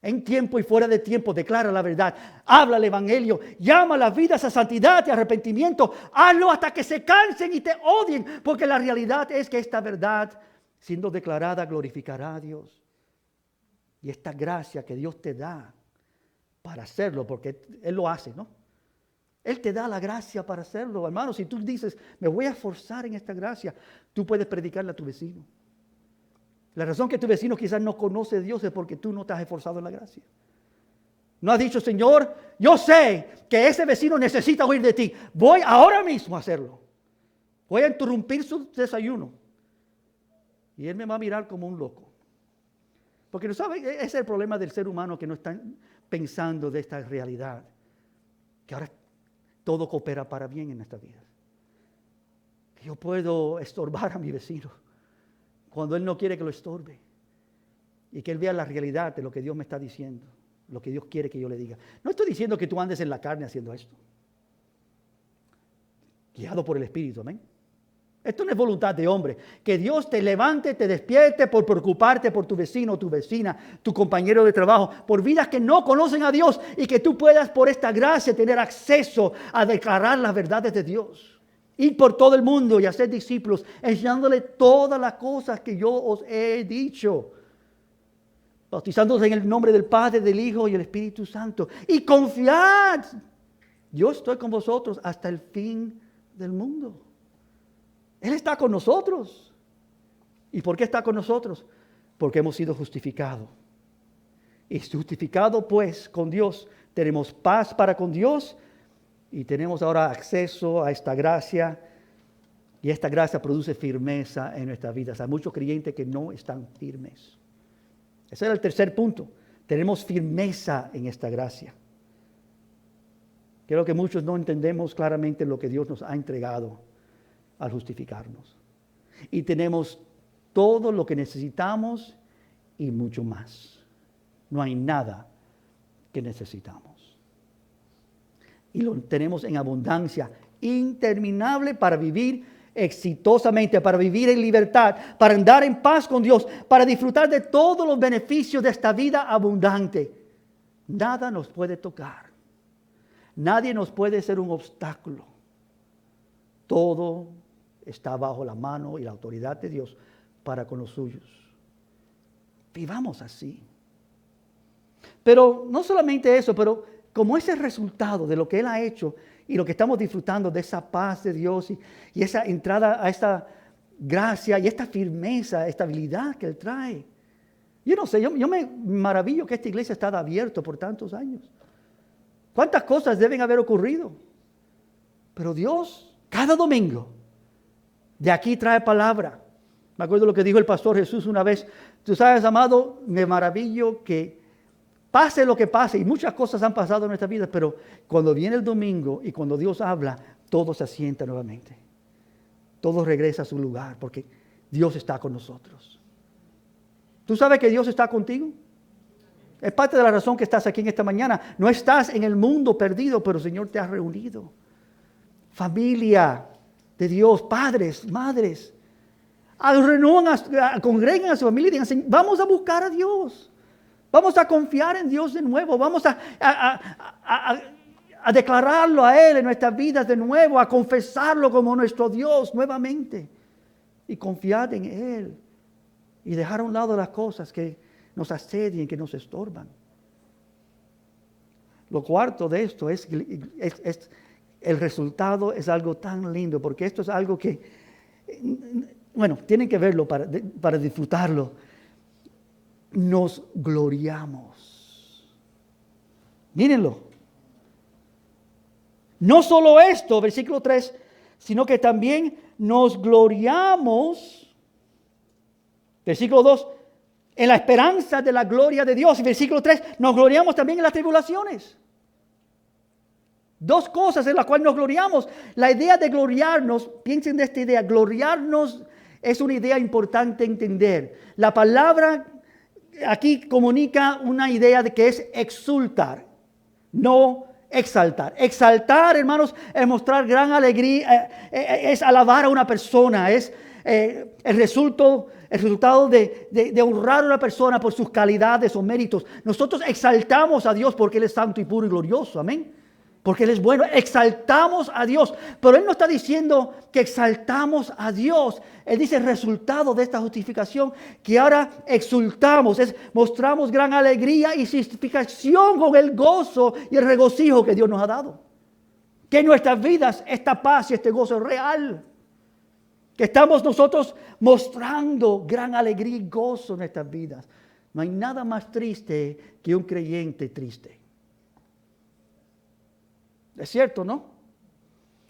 En tiempo y fuera de tiempo, declara la verdad, habla el evangelio, llama a las vidas a santidad y arrepentimiento. Hazlo hasta que se cansen y te odien, porque la realidad es que esta verdad, siendo declarada, glorificará a Dios. Y esta gracia que Dios te da para hacerlo, porque Él lo hace, ¿no? Él te da la gracia para hacerlo. Hermano, si tú dices, me voy a esforzar en esta gracia, tú puedes predicarle a tu vecino. La razón que tu vecino quizás no conoce a Dios es porque tú no te has esforzado en la gracia. No has dicho, Señor, yo sé que ese vecino necesita oír de ti. Voy ahora mismo a hacerlo. Voy a interrumpir su desayuno. Y él me va a mirar como un loco. Porque no sabe, ese es el problema del ser humano que no está pensando de esta realidad. Que ahora todo coopera para bien en nuestra vida. Que yo puedo estorbar a mi vecino cuando él no quiere que lo estorbe. Y que él vea la realidad de lo que Dios me está diciendo. Lo que Dios quiere que yo le diga. No estoy diciendo que tú andes en la carne haciendo esto. Guiado por el Espíritu, amén. Esto no es voluntad de hombre. Que Dios te levante, te despierte por preocuparte por tu vecino, tu vecina, tu compañero de trabajo, por vidas que no conocen a Dios y que tú puedas por esta gracia tener acceso a declarar las verdades de Dios. Ir por todo el mundo y hacer discípulos, enseñándole todas las cosas que yo os he dicho. Bautizándose en el nombre del Padre, del Hijo y del Espíritu Santo. Y confiad, yo estoy con vosotros hasta el fin del mundo. Él está con nosotros. ¿Y por qué está con nosotros? Porque hemos sido justificados. Y justificado pues con Dios, tenemos paz para con Dios Y tenemos ahora acceso a esta gracia. Y esta gracia produce firmeza en nuestras vidas. Hay muchos creyentes que no están firmes. Ese era el tercer punto. Tenemos firmeza en esta gracia. Creo que muchos no entendemos claramente lo que Dios nos ha entregado al justificarnos. Y tenemos todo lo que necesitamos y mucho más. No hay nada que necesitamos. Y lo tenemos en abundancia interminable para vivir exitosamente, para vivir en libertad, para andar en paz con Dios, para disfrutar de todos los beneficios de esta vida abundante. Nada nos puede tocar. Nadie nos puede ser un obstáculo. Todo está bajo la mano y la autoridad de Dios para con los suyos. Vivamos así. Pero no solamente eso, pero como ese resultado de lo que Él ha hecho y lo que estamos disfrutando de esa paz de Dios y esa entrada a esta gracia y esta firmeza, estabilidad que Él trae. Yo no sé, yo me maravillo que esta iglesia ha estado abierta por tantos años. ¿Cuántas cosas deben haber ocurrido? Pero Dios, cada domingo, de aquí trae palabra. Me acuerdo lo que dijo el pastor Jesús una vez. Tú sabes, amado, me maravillo que pase lo que pase, y muchas cosas han pasado en nuestra vida, pero cuando viene el domingo y cuando Dios habla, todo se asienta nuevamente. Todo regresa a su lugar, porque Dios está con nosotros. ¿Tú sabes que Dios está contigo? Es parte de la razón que estás aquí en esta mañana. No estás en el mundo perdido, pero el Señor te ha reunido. Familia de Dios, padres, madres, congreguen a su familia y digan, vamos a buscar a Dios. Vamos a confiar en Dios de nuevo. Vamos a declararlo a Él en nuestras vidas de nuevo, a confesarlo como nuestro Dios nuevamente. Y confiar en Él. Y dejar a un lado las cosas que nos asedian, que nos estorban. Lo cuarto de esto es el resultado es algo tan lindo, porque esto es algo que, bueno, tienen que verlo para disfrutarlo. Nos gloriamos. Mírenlo. No solo esto, versículo 3, sino que también nos gloriamos, versículo 2, en la esperanza de la gloria de Dios. Y versículo 3, nos gloriamos también en las tribulaciones. Dos cosas en las cuales nos gloriamos. La idea de gloriarnos, piensen de esta idea, gloriarnos es una idea importante entender. La palabra aquí comunica una idea de que es exultar, no exaltar. Exaltar, hermanos, es mostrar gran alegría, es alabar a una persona, es el resultado de honrar a una persona por sus calidades o méritos. Nosotros exaltamos a Dios porque Él es santo y puro y glorioso, amén. Porque Él es bueno, exaltamos a Dios. Pero Él no está diciendo que exaltamos a Dios. Él dice el resultado de esta justificación, que ahora exultamos, mostramos gran alegría y satisfacción con el gozo y el regocijo que Dios nos ha dado. Que en nuestras vidas esta paz y este gozo es real. Que estamos nosotros mostrando gran alegría y gozo en nuestras vidas. No hay nada más triste que un creyente triste. Es cierto, ¿no?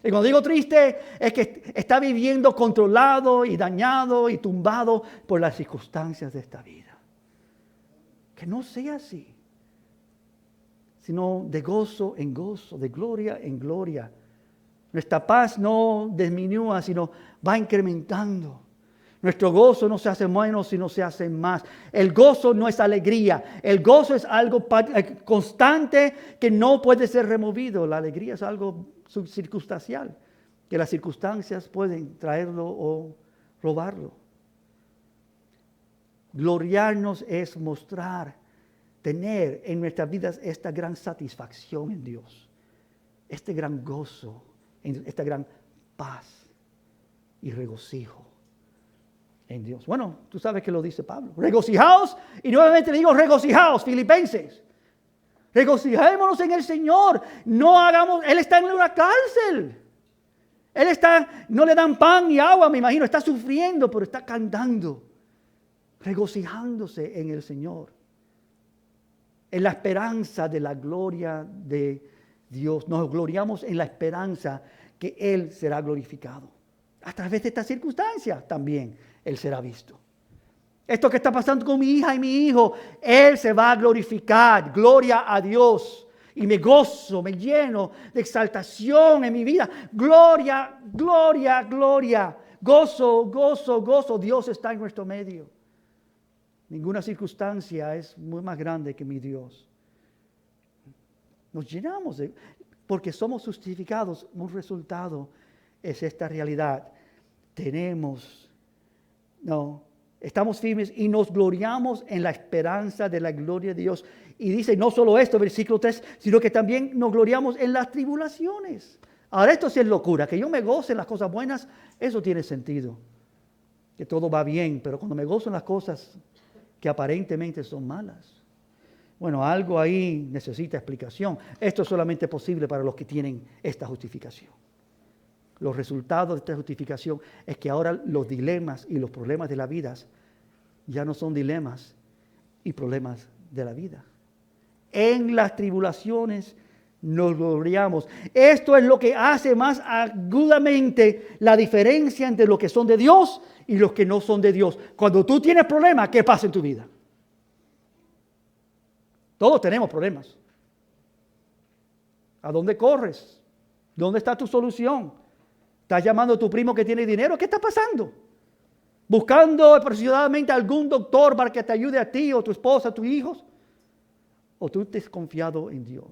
Y cuando digo triste, es que está viviendo controlado y dañado y tumbado por las circunstancias de esta vida. Que no sea así, sino de gozo en gozo, de gloria en gloria. Nuestra paz no disminúa, sino va incrementando. Nuestro gozo no se hace menos, sino se hace más. El gozo no es alegría. El gozo es algo constante que no puede ser removido. La alegría es algo circunstancial, que las circunstancias pueden traerlo o robarlo. Gloriarnos es mostrar, tener en nuestras vidas esta gran satisfacción en Dios, este gran gozo, esta gran paz y regocijo en Dios. Bueno, tú sabes que lo dice Pablo. Regocijaos, y nuevamente le digo regocijaos, Filipenses. Regocijémonos en el Señor. Él está en una cárcel. No le dan pan ni agua, me imagino. Está sufriendo, pero está cantando. Regocijándose en el Señor. En la esperanza de la gloria de Dios. Nos gloriamos en la esperanza que Él será glorificado. A través de esta circunstancia también Él será visto. Esto que está pasando con mi hija y mi hijo, Él se va a glorificar. Gloria a Dios. Y me gozo, me lleno de exaltación en mi vida. Gloria, gloria, gloria. Gozo, gozo, gozo. Dios está en nuestro medio. Ninguna circunstancia es muy más grande que mi Dios. Nos llenamos porque somos justificados. Un resultado es esta realidad. Estamos firmes y nos gloriamos en la esperanza de la gloria de Dios. Y dice no solo esto, versículo 3, sino que también nos gloriamos en las tribulaciones. Ahora esto sí es locura, que yo me goce en las cosas buenas, eso tiene sentido. Que todo va bien, pero cuando me gozo en las cosas que aparentemente son malas, bueno, algo ahí necesita explicación. Esto es solamente posible para los que tienen esta justificación. Los resultados de esta justificación es que ahora los dilemas y los problemas de la vida ya no son dilemas y problemas de la vida. En las tribulaciones nos gloriamos. Esto es lo que hace más agudamente la diferencia entre los que son de Dios y los que no son de Dios. Cuando tú tienes problemas, ¿qué pasa en tu vida? Todos tenemos problemas. ¿A dónde corres? ¿Dónde está tu solución? ¿Estás llamando a tu primo que tiene dinero? ¿Qué está pasando? ¿Buscando apresuradamente algún doctor para que te ayude a ti o tu esposa, a tus hijos? ¿O tú te has confiado en Dios?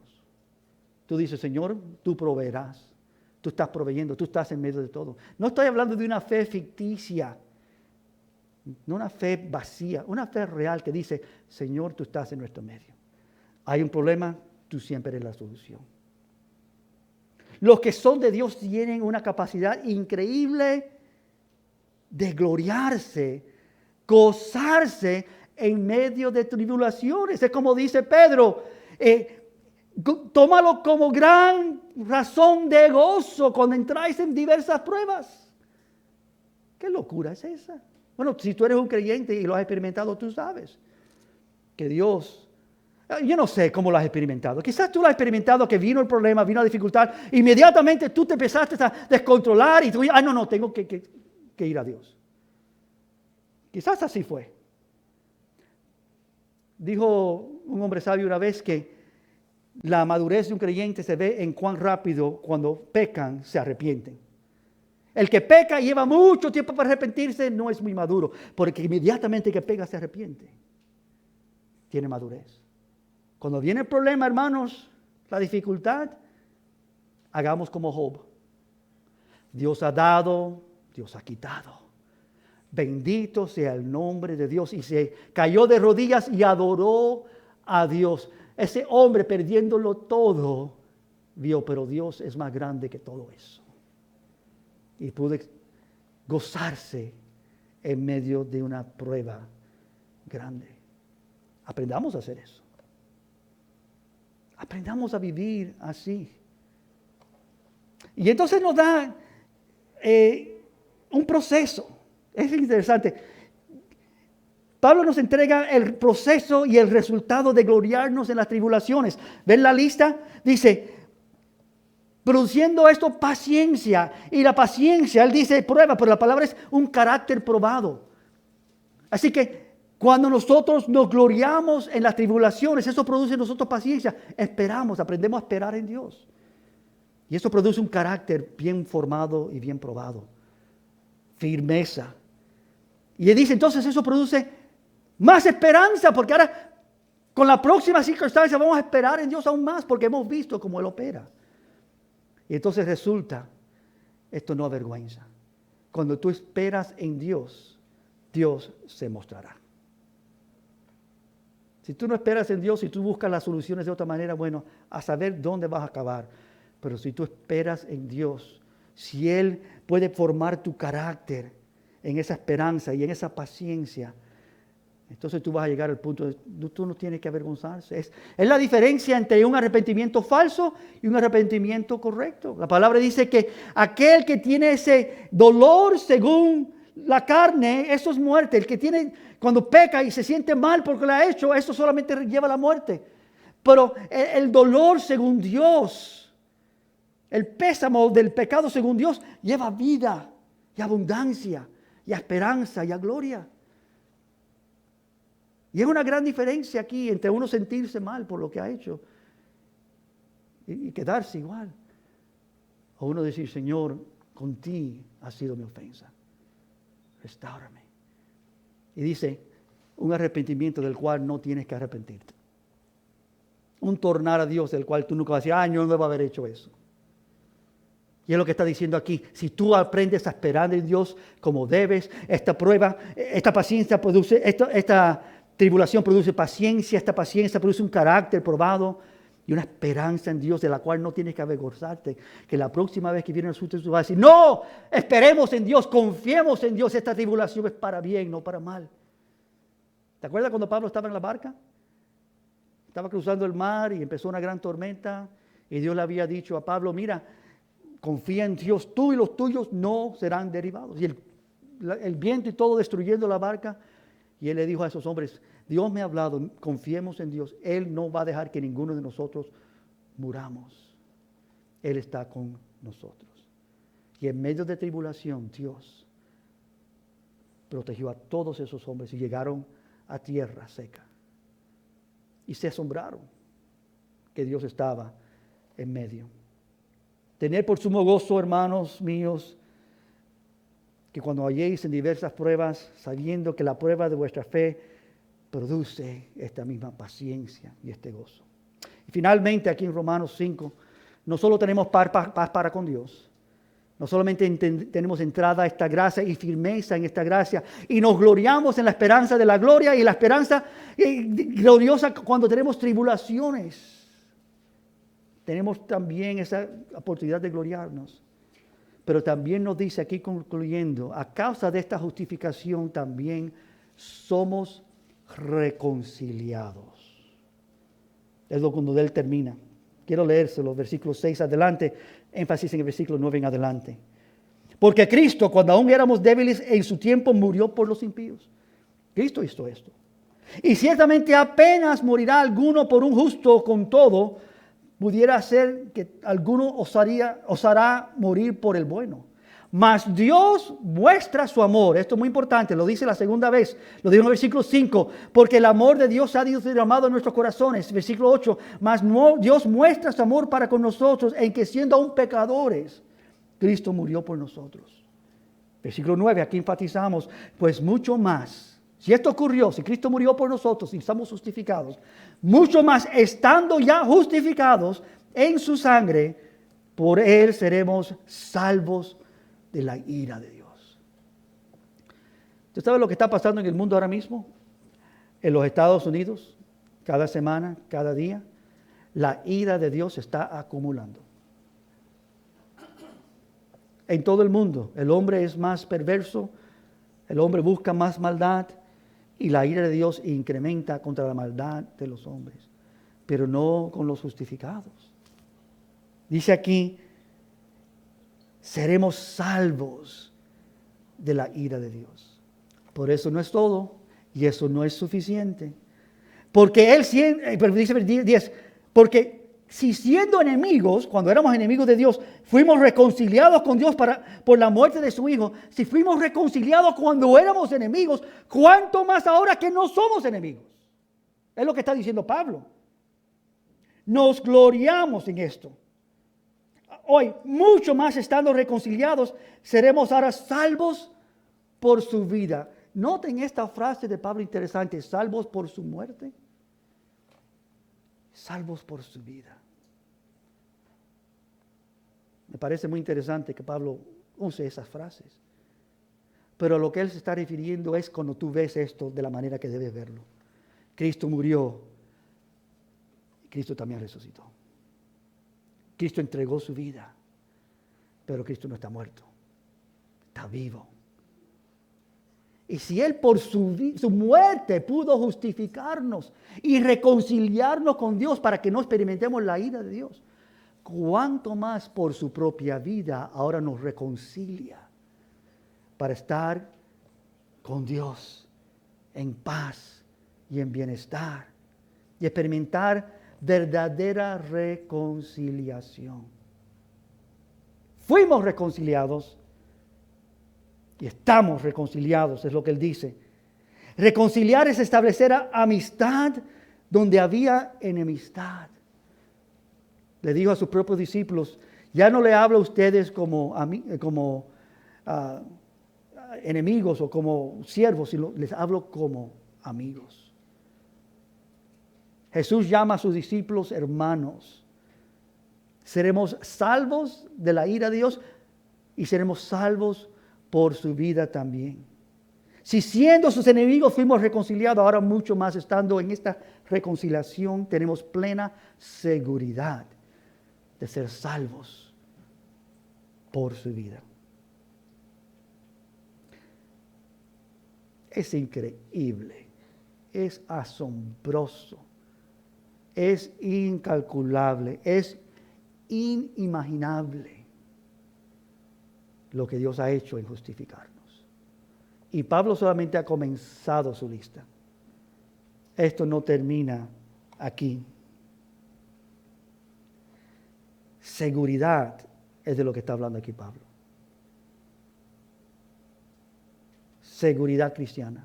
Tú dices, Señor, tú proveerás. Tú estás proveyendo, tú estás en medio de todo. No estoy hablando de una fe ficticia, no una fe vacía, una fe real que dice, Señor, tú estás en nuestro medio. Hay un problema, tú siempre eres la solución. Los que son de Dios tienen una capacidad increíble de gloriarse, gozarse en medio de tribulaciones. Es como dice Pedro, tómalo como gran razón de gozo cuando entráis en diversas pruebas. ¿Qué locura es esa? Bueno, si tú eres un creyente y lo has experimentado, tú sabes que Dios... Yo no sé cómo lo has experimentado. Quizás tú lo has experimentado, que vino el problema, vino la dificultad. Inmediatamente tú te empezaste a descontrolar y tú dices, no, tengo que ir a Dios. Quizás así fue. Dijo un hombre sabio una vez que la madurez de un creyente se ve en cuán rápido cuando pecan se arrepienten. El que peca y lleva mucho tiempo para arrepentirse no es muy maduro, porque inmediatamente que pega se arrepiente. Tiene madurez. Cuando viene el problema, hermanos, la dificultad, hagamos como Job. Dios ha dado, Dios ha quitado. Bendito sea el nombre de Dios. Y se cayó de rodillas y adoró a Dios. Ese hombre, perdiéndolo todo, vio, pero Dios es más grande que todo eso. Y pudo gozarse en medio de una prueba grande. Aprendamos a hacer eso. Aprendamos a vivir así. Y entonces nos da un proceso. Es interesante. Pablo nos entrega el proceso y el resultado de gloriarnos en las tribulaciones. ¿Ven la lista? Dice, produciendo esto paciencia. Y la paciencia, él dice prueba, pero la palabra es un carácter probado. Así que cuando nosotros nos gloriamos en las tribulaciones, eso produce en nosotros paciencia. Esperamos, aprendemos a esperar en Dios. Y eso produce un carácter bien formado y bien probado. Firmeza. Y él dice, entonces eso produce más esperanza, porque ahora con la próxima circunstancia vamos a esperar en Dios aún más, porque hemos visto cómo Él opera. Y entonces resulta, esto no avergüenza. Cuando tú esperas en Dios, Dios se mostrará. Si tú no esperas en Dios y tú buscas las soluciones de otra manera, bueno, a saber dónde vas a acabar. Pero si tú esperas en Dios, si Él puede formar tu carácter en esa esperanza y en esa paciencia, entonces tú vas a llegar al punto de tú no tienes que avergonzarse. Es la diferencia entre un arrepentimiento falso y un arrepentimiento correcto. La palabra dice que aquel que tiene ese dolor según la carne, eso es muerte. El que tiene, cuando peca y se siente mal porque lo ha hecho, eso solamente lleva a la muerte. Pero el dolor según Dios El pésamo del pecado según Dios lleva vida y abundancia y esperanza y a gloria. Y es una gran diferencia aquí entre uno sentirse mal por lo que ha hecho y quedarse igual. O uno decir, Señor, con ti ha sido mi ofensa. Restáurame. Y dice, un arrepentimiento del cual no tienes que arrepentirte. Un tornar a Dios del cual tú nunca vas a decir, yo no debo haber hecho eso. Y es lo que está diciendo aquí. Si tú aprendes a esperar en Dios como debes, esta prueba, esta paciencia produce, esta tribulación produce paciencia, esta paciencia produce un carácter probado y una esperanza en Dios de la cual no tienes que avergonzarte. Que la próxima vez que viene el susto tú vas a decir, no, esperemos en Dios, confiemos en Dios, esta tribulación es para bien, no para mal. ¿Te acuerdas cuando Pablo estaba en la barca? Estaba cruzando el mar y empezó una gran tormenta y Dios le había dicho a Pablo, mira, confía en Dios, tú y los tuyos no serán derribados. Y el viento y todo destruyendo la barca. Y él le dijo a esos hombres, Dios me ha hablado, confiemos en Dios. Él no va a dejar que ninguno de nosotros muramos. Él está con nosotros. Y en medio de tribulación, Dios protegió a todos esos hombres y llegaron a tierra seca. Y se asombraron que Dios estaba en medio. Tener por sumo gozo, hermanos míos, que cuando halléis en diversas pruebas, sabiendo que la prueba de vuestra fe produce esta misma paciencia y este gozo. Y finalmente, aquí en Romanos 5, no solo tenemos paz para con Dios, no solamente tenemos entrada a esta gracia y firmeza en esta gracia, y nos gloriamos en la esperanza de la gloria y la esperanza gloriosa cuando tenemos tribulaciones. Tenemos también esa oportunidad de gloriarnos. Pero también nos dice aquí concluyendo, a causa de esta justificación también somos reconciliados. Es lo cuando él termina. Quiero leérselo, versículo 6 adelante, énfasis en el versículo 9 en adelante. Porque Cristo, cuando aún éramos débiles, en su tiempo murió por los impíos. Cristo hizo esto. Y ciertamente apenas morirá alguno por un justo, con todo, pudiera ser que alguno osará morir por el bueno. Mas Dios muestra su amor. Esto es muy importante, lo dice la segunda vez. Lo dijo en el versículo 5. Porque el amor de Dios ha derramado en nuestros corazones. Versículo 8. Mas Dios muestra su amor para con nosotros en que siendo aún pecadores, Cristo murió por nosotros. Versículo 9. Aquí enfatizamos, pues mucho más. Si esto ocurrió, si Cristo murió por nosotros y estamos justificados, mucho más estando ya justificados en su sangre, por Él seremos salvos de la ira de Dios. ¿Usted sabe lo que está pasando en el mundo ahora mismo? En los Estados Unidos, cada semana, cada día, la ira de Dios se está acumulando. En todo el mundo, el hombre es más perverso, el hombre busca más maldad, y la ira de Dios incrementa contra la maldad de los hombres, pero no con los justificados. Dice aquí, seremos salvos de la ira de Dios. Por eso no es todo, y eso no es suficiente. Porque Él dice 10, porque si siendo enemigos, cuando éramos enemigos de Dios, fuimos reconciliados con Dios por la muerte de su Hijo, si fuimos reconciliados cuando éramos enemigos, ¿cuánto más ahora que no somos enemigos? Es lo que está diciendo Pablo. Nos gloriamos en esto. Hoy, mucho más estando reconciliados, seremos ahora salvos por su vida. Noten esta frase de Pablo interesante, salvos por su muerte. Salvos por su vida. Me parece muy interesante que Pablo use esas frases. Pero lo que él se está refiriendo es cuando tú ves esto de la manera que debes verlo. Cristo murió. Cristo también resucitó. Cristo entregó su vida. Pero Cristo no está muerto. Está vivo. Y si Él por su muerte pudo justificarnos y reconciliarnos con Dios para que no experimentemos la ira de Dios, ¿cuánto más por su propia vida ahora nos reconcilia para estar con Dios en paz y en bienestar y experimentar verdadera reconciliación? fuimos reconciliados y estamos reconciliados, es lo que él dice. Reconciliar es establecer amistad donde había enemistad. Le dijo a sus propios discípulos, ya no le hablo a ustedes como enemigos o como siervos, sino les hablo como amigos. Jesús llama a sus discípulos hermanos. Seremos salvos de la ira de Dios y seremos salvos por su vida también. Si siendo sus enemigos fuimos reconciliados, ahora mucho más estando en esta reconciliación tenemos plena seguridad de ser salvos por su vida. Es increíble, es asombroso, es incalculable, es inimaginable lo que Dios ha hecho en justificarnos. Y Pablo solamente ha comenzado su lista. Esto no termina aquí. Seguridad es de lo que está hablando aquí Pablo. Seguridad cristiana.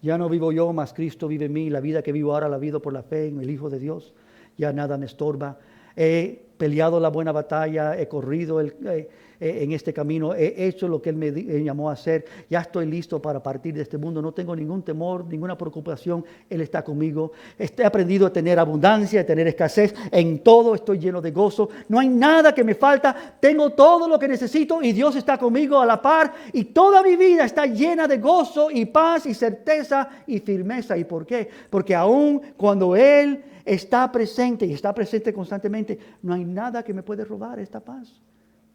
Ya no vivo yo, mas Cristo vive en mí. La vida que vivo ahora la vivo por la fe en el Hijo de Dios. Ya nada me estorba. He peleado la buena batalla, he corrido en este camino, he hecho lo que Él me llamó a hacer. Ya estoy listo para partir de este mundo. No tengo ningún temor, ninguna preocupación. Él está conmigo. He aprendido a tener abundancia, a tener escasez. En todo estoy lleno de gozo. No hay nada que me falta. Tengo todo lo que necesito y Dios está conmigo a la par. Y toda mi vida está llena de gozo y paz y certeza y firmeza. ¿Y por qué? Porque aun cuando Él está presente y está presente constantemente, no hay nada que me puede robar esta paz,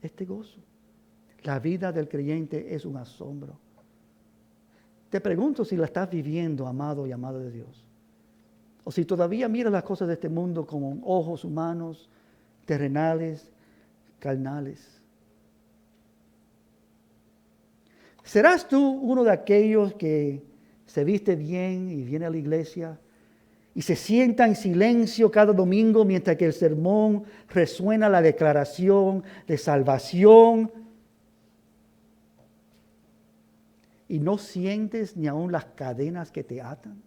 este gozo. La vida del creyente es un asombro. Te pregunto si la estás viviendo, amado y amada de Dios. O si todavía miras las cosas de este mundo con ojos humanos, terrenales, carnales. ¿Serás tú uno de aquellos que se viste bien y viene a la iglesia y se sienta en silencio cada domingo mientras que el sermón resuena la declaración de salvación? Y no sientes ni aún las cadenas que te atan.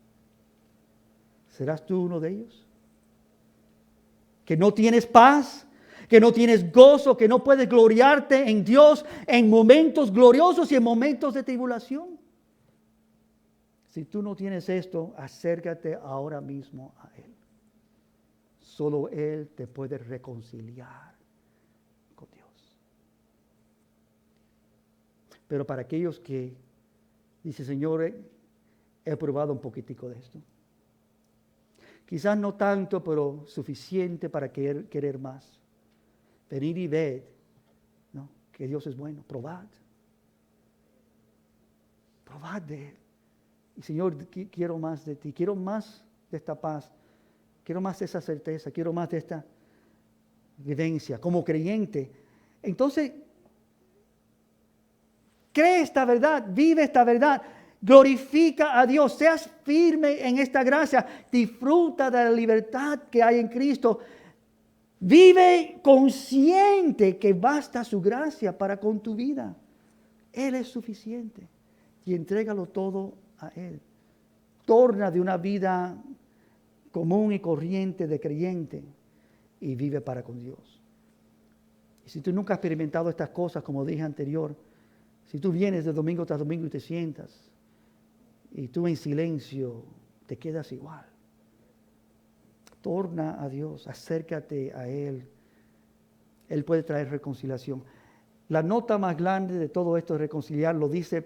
¿Serás tú uno de ellos? Que no tienes paz, que no tienes gozo, que no puedes gloriarte en Dios en momentos gloriosos y en momentos de tribulación. Si tú no tienes esto, acércate ahora mismo a Él. Solo Él te puede reconciliar con Dios. Pero para aquellos que dicen, Señor, he probado un poquitico de esto. Quizás no tanto, pero suficiente para querer más. Venid y ved, ¿no?, que Dios es bueno. Probad. Probad de Él. Y Señor, quiero más de ti, quiero más de esta paz, quiero más de esa certeza, quiero más de esta vivencia como creyente. Entonces, cree esta verdad, vive esta verdad, glorifica a Dios, seas firme en esta gracia, disfruta de la libertad que hay en Cristo. Vive consciente que basta su gracia para con tu vida. Él es suficiente y entrégalo todo a Él. Torna de una vida común y corriente de creyente y vive para con Dios. Y si tú nunca has experimentado estas cosas, como dije anterior, si tú vienes de domingo tras domingo y te sientas y tú en silencio te quedas igual, torna a Dios, acércate a Él. Él puede traer reconciliación. La nota más grande de todo esto de reconciliar lo dice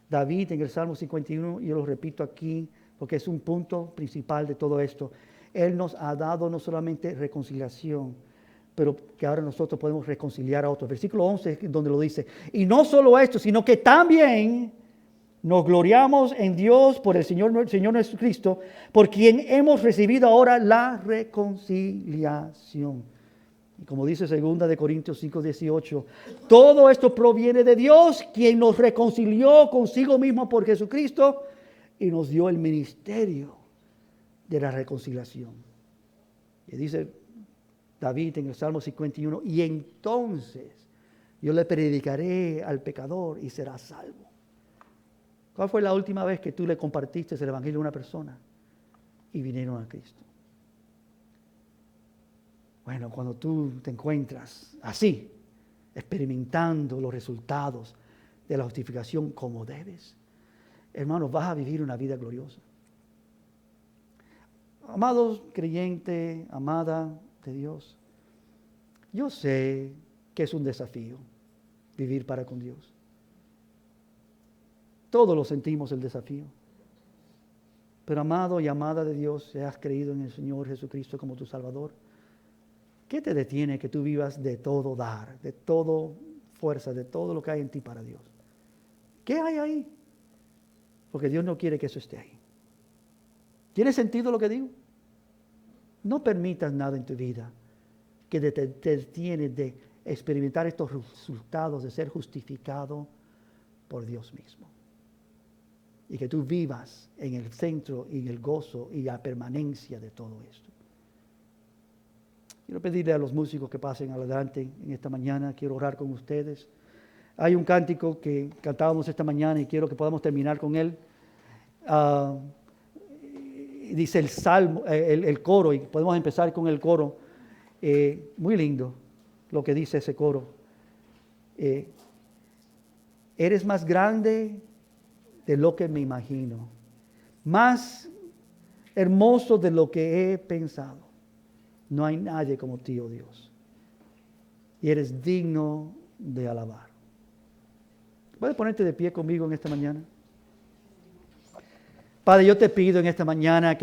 David en el Salmo 51, y yo lo repito aquí porque es un punto principal de todo esto. Él nos ha dado no solamente reconciliación, pero que ahora nosotros podemos reconciliar a otros. Versículo 11 es donde lo dice. Y no solo esto, sino que también nos gloriamos en Dios por el Señor Jesucristo, por quien hemos recibido ahora la reconciliación. Y como dice 2 Corintios 5:18, todo esto proviene de Dios, quien nos reconcilió consigo mismo por Jesucristo y nos dio el ministerio de la reconciliación. Y dice David en el Salmo 51, y entonces yo le predicaré al pecador y será salvo. ¿Cuál fue la última vez que tú le compartiste el evangelio a una persona y vinieron a Cristo? Bueno, cuando tú te encuentras así, experimentando los resultados de la justificación como debes, hermanos, vas a vivir una vida gloriosa. Amados creyentes, amada de Dios, yo sé que es un desafío vivir para con Dios. Todos lo sentimos el desafío. Pero amado y amada de Dios, si has creído en el Señor Jesucristo como tu Salvador, ¿qué te detiene que tú vivas de todo dar, de todo fuerza, de todo lo que hay en ti para Dios? ¿Qué hay ahí? Porque Dios no quiere que eso esté ahí. ¿Tiene sentido lo que digo? No permitas nada en tu vida que te detiene de experimentar estos resultados de ser justificado por Dios mismo. Y que tú vivas en el centro y en el gozo y la permanencia de todo esto. Quiero pedirle a los músicos que pasen adelante en esta mañana. Quiero orar con ustedes. Hay un cántico que cantábamos esta mañana y quiero que podamos terminar con él. Dice el salmo, el coro, y podemos empezar con el coro. Muy lindo lo que dice ese coro. Eres más grande de lo que me imagino, más hermoso de lo que he pensado. No hay nadie como ti, oh Dios, y eres digno de alabar. ¿Puedes ponerte de pie conmigo en esta mañana? Padre, yo te pido en esta mañana que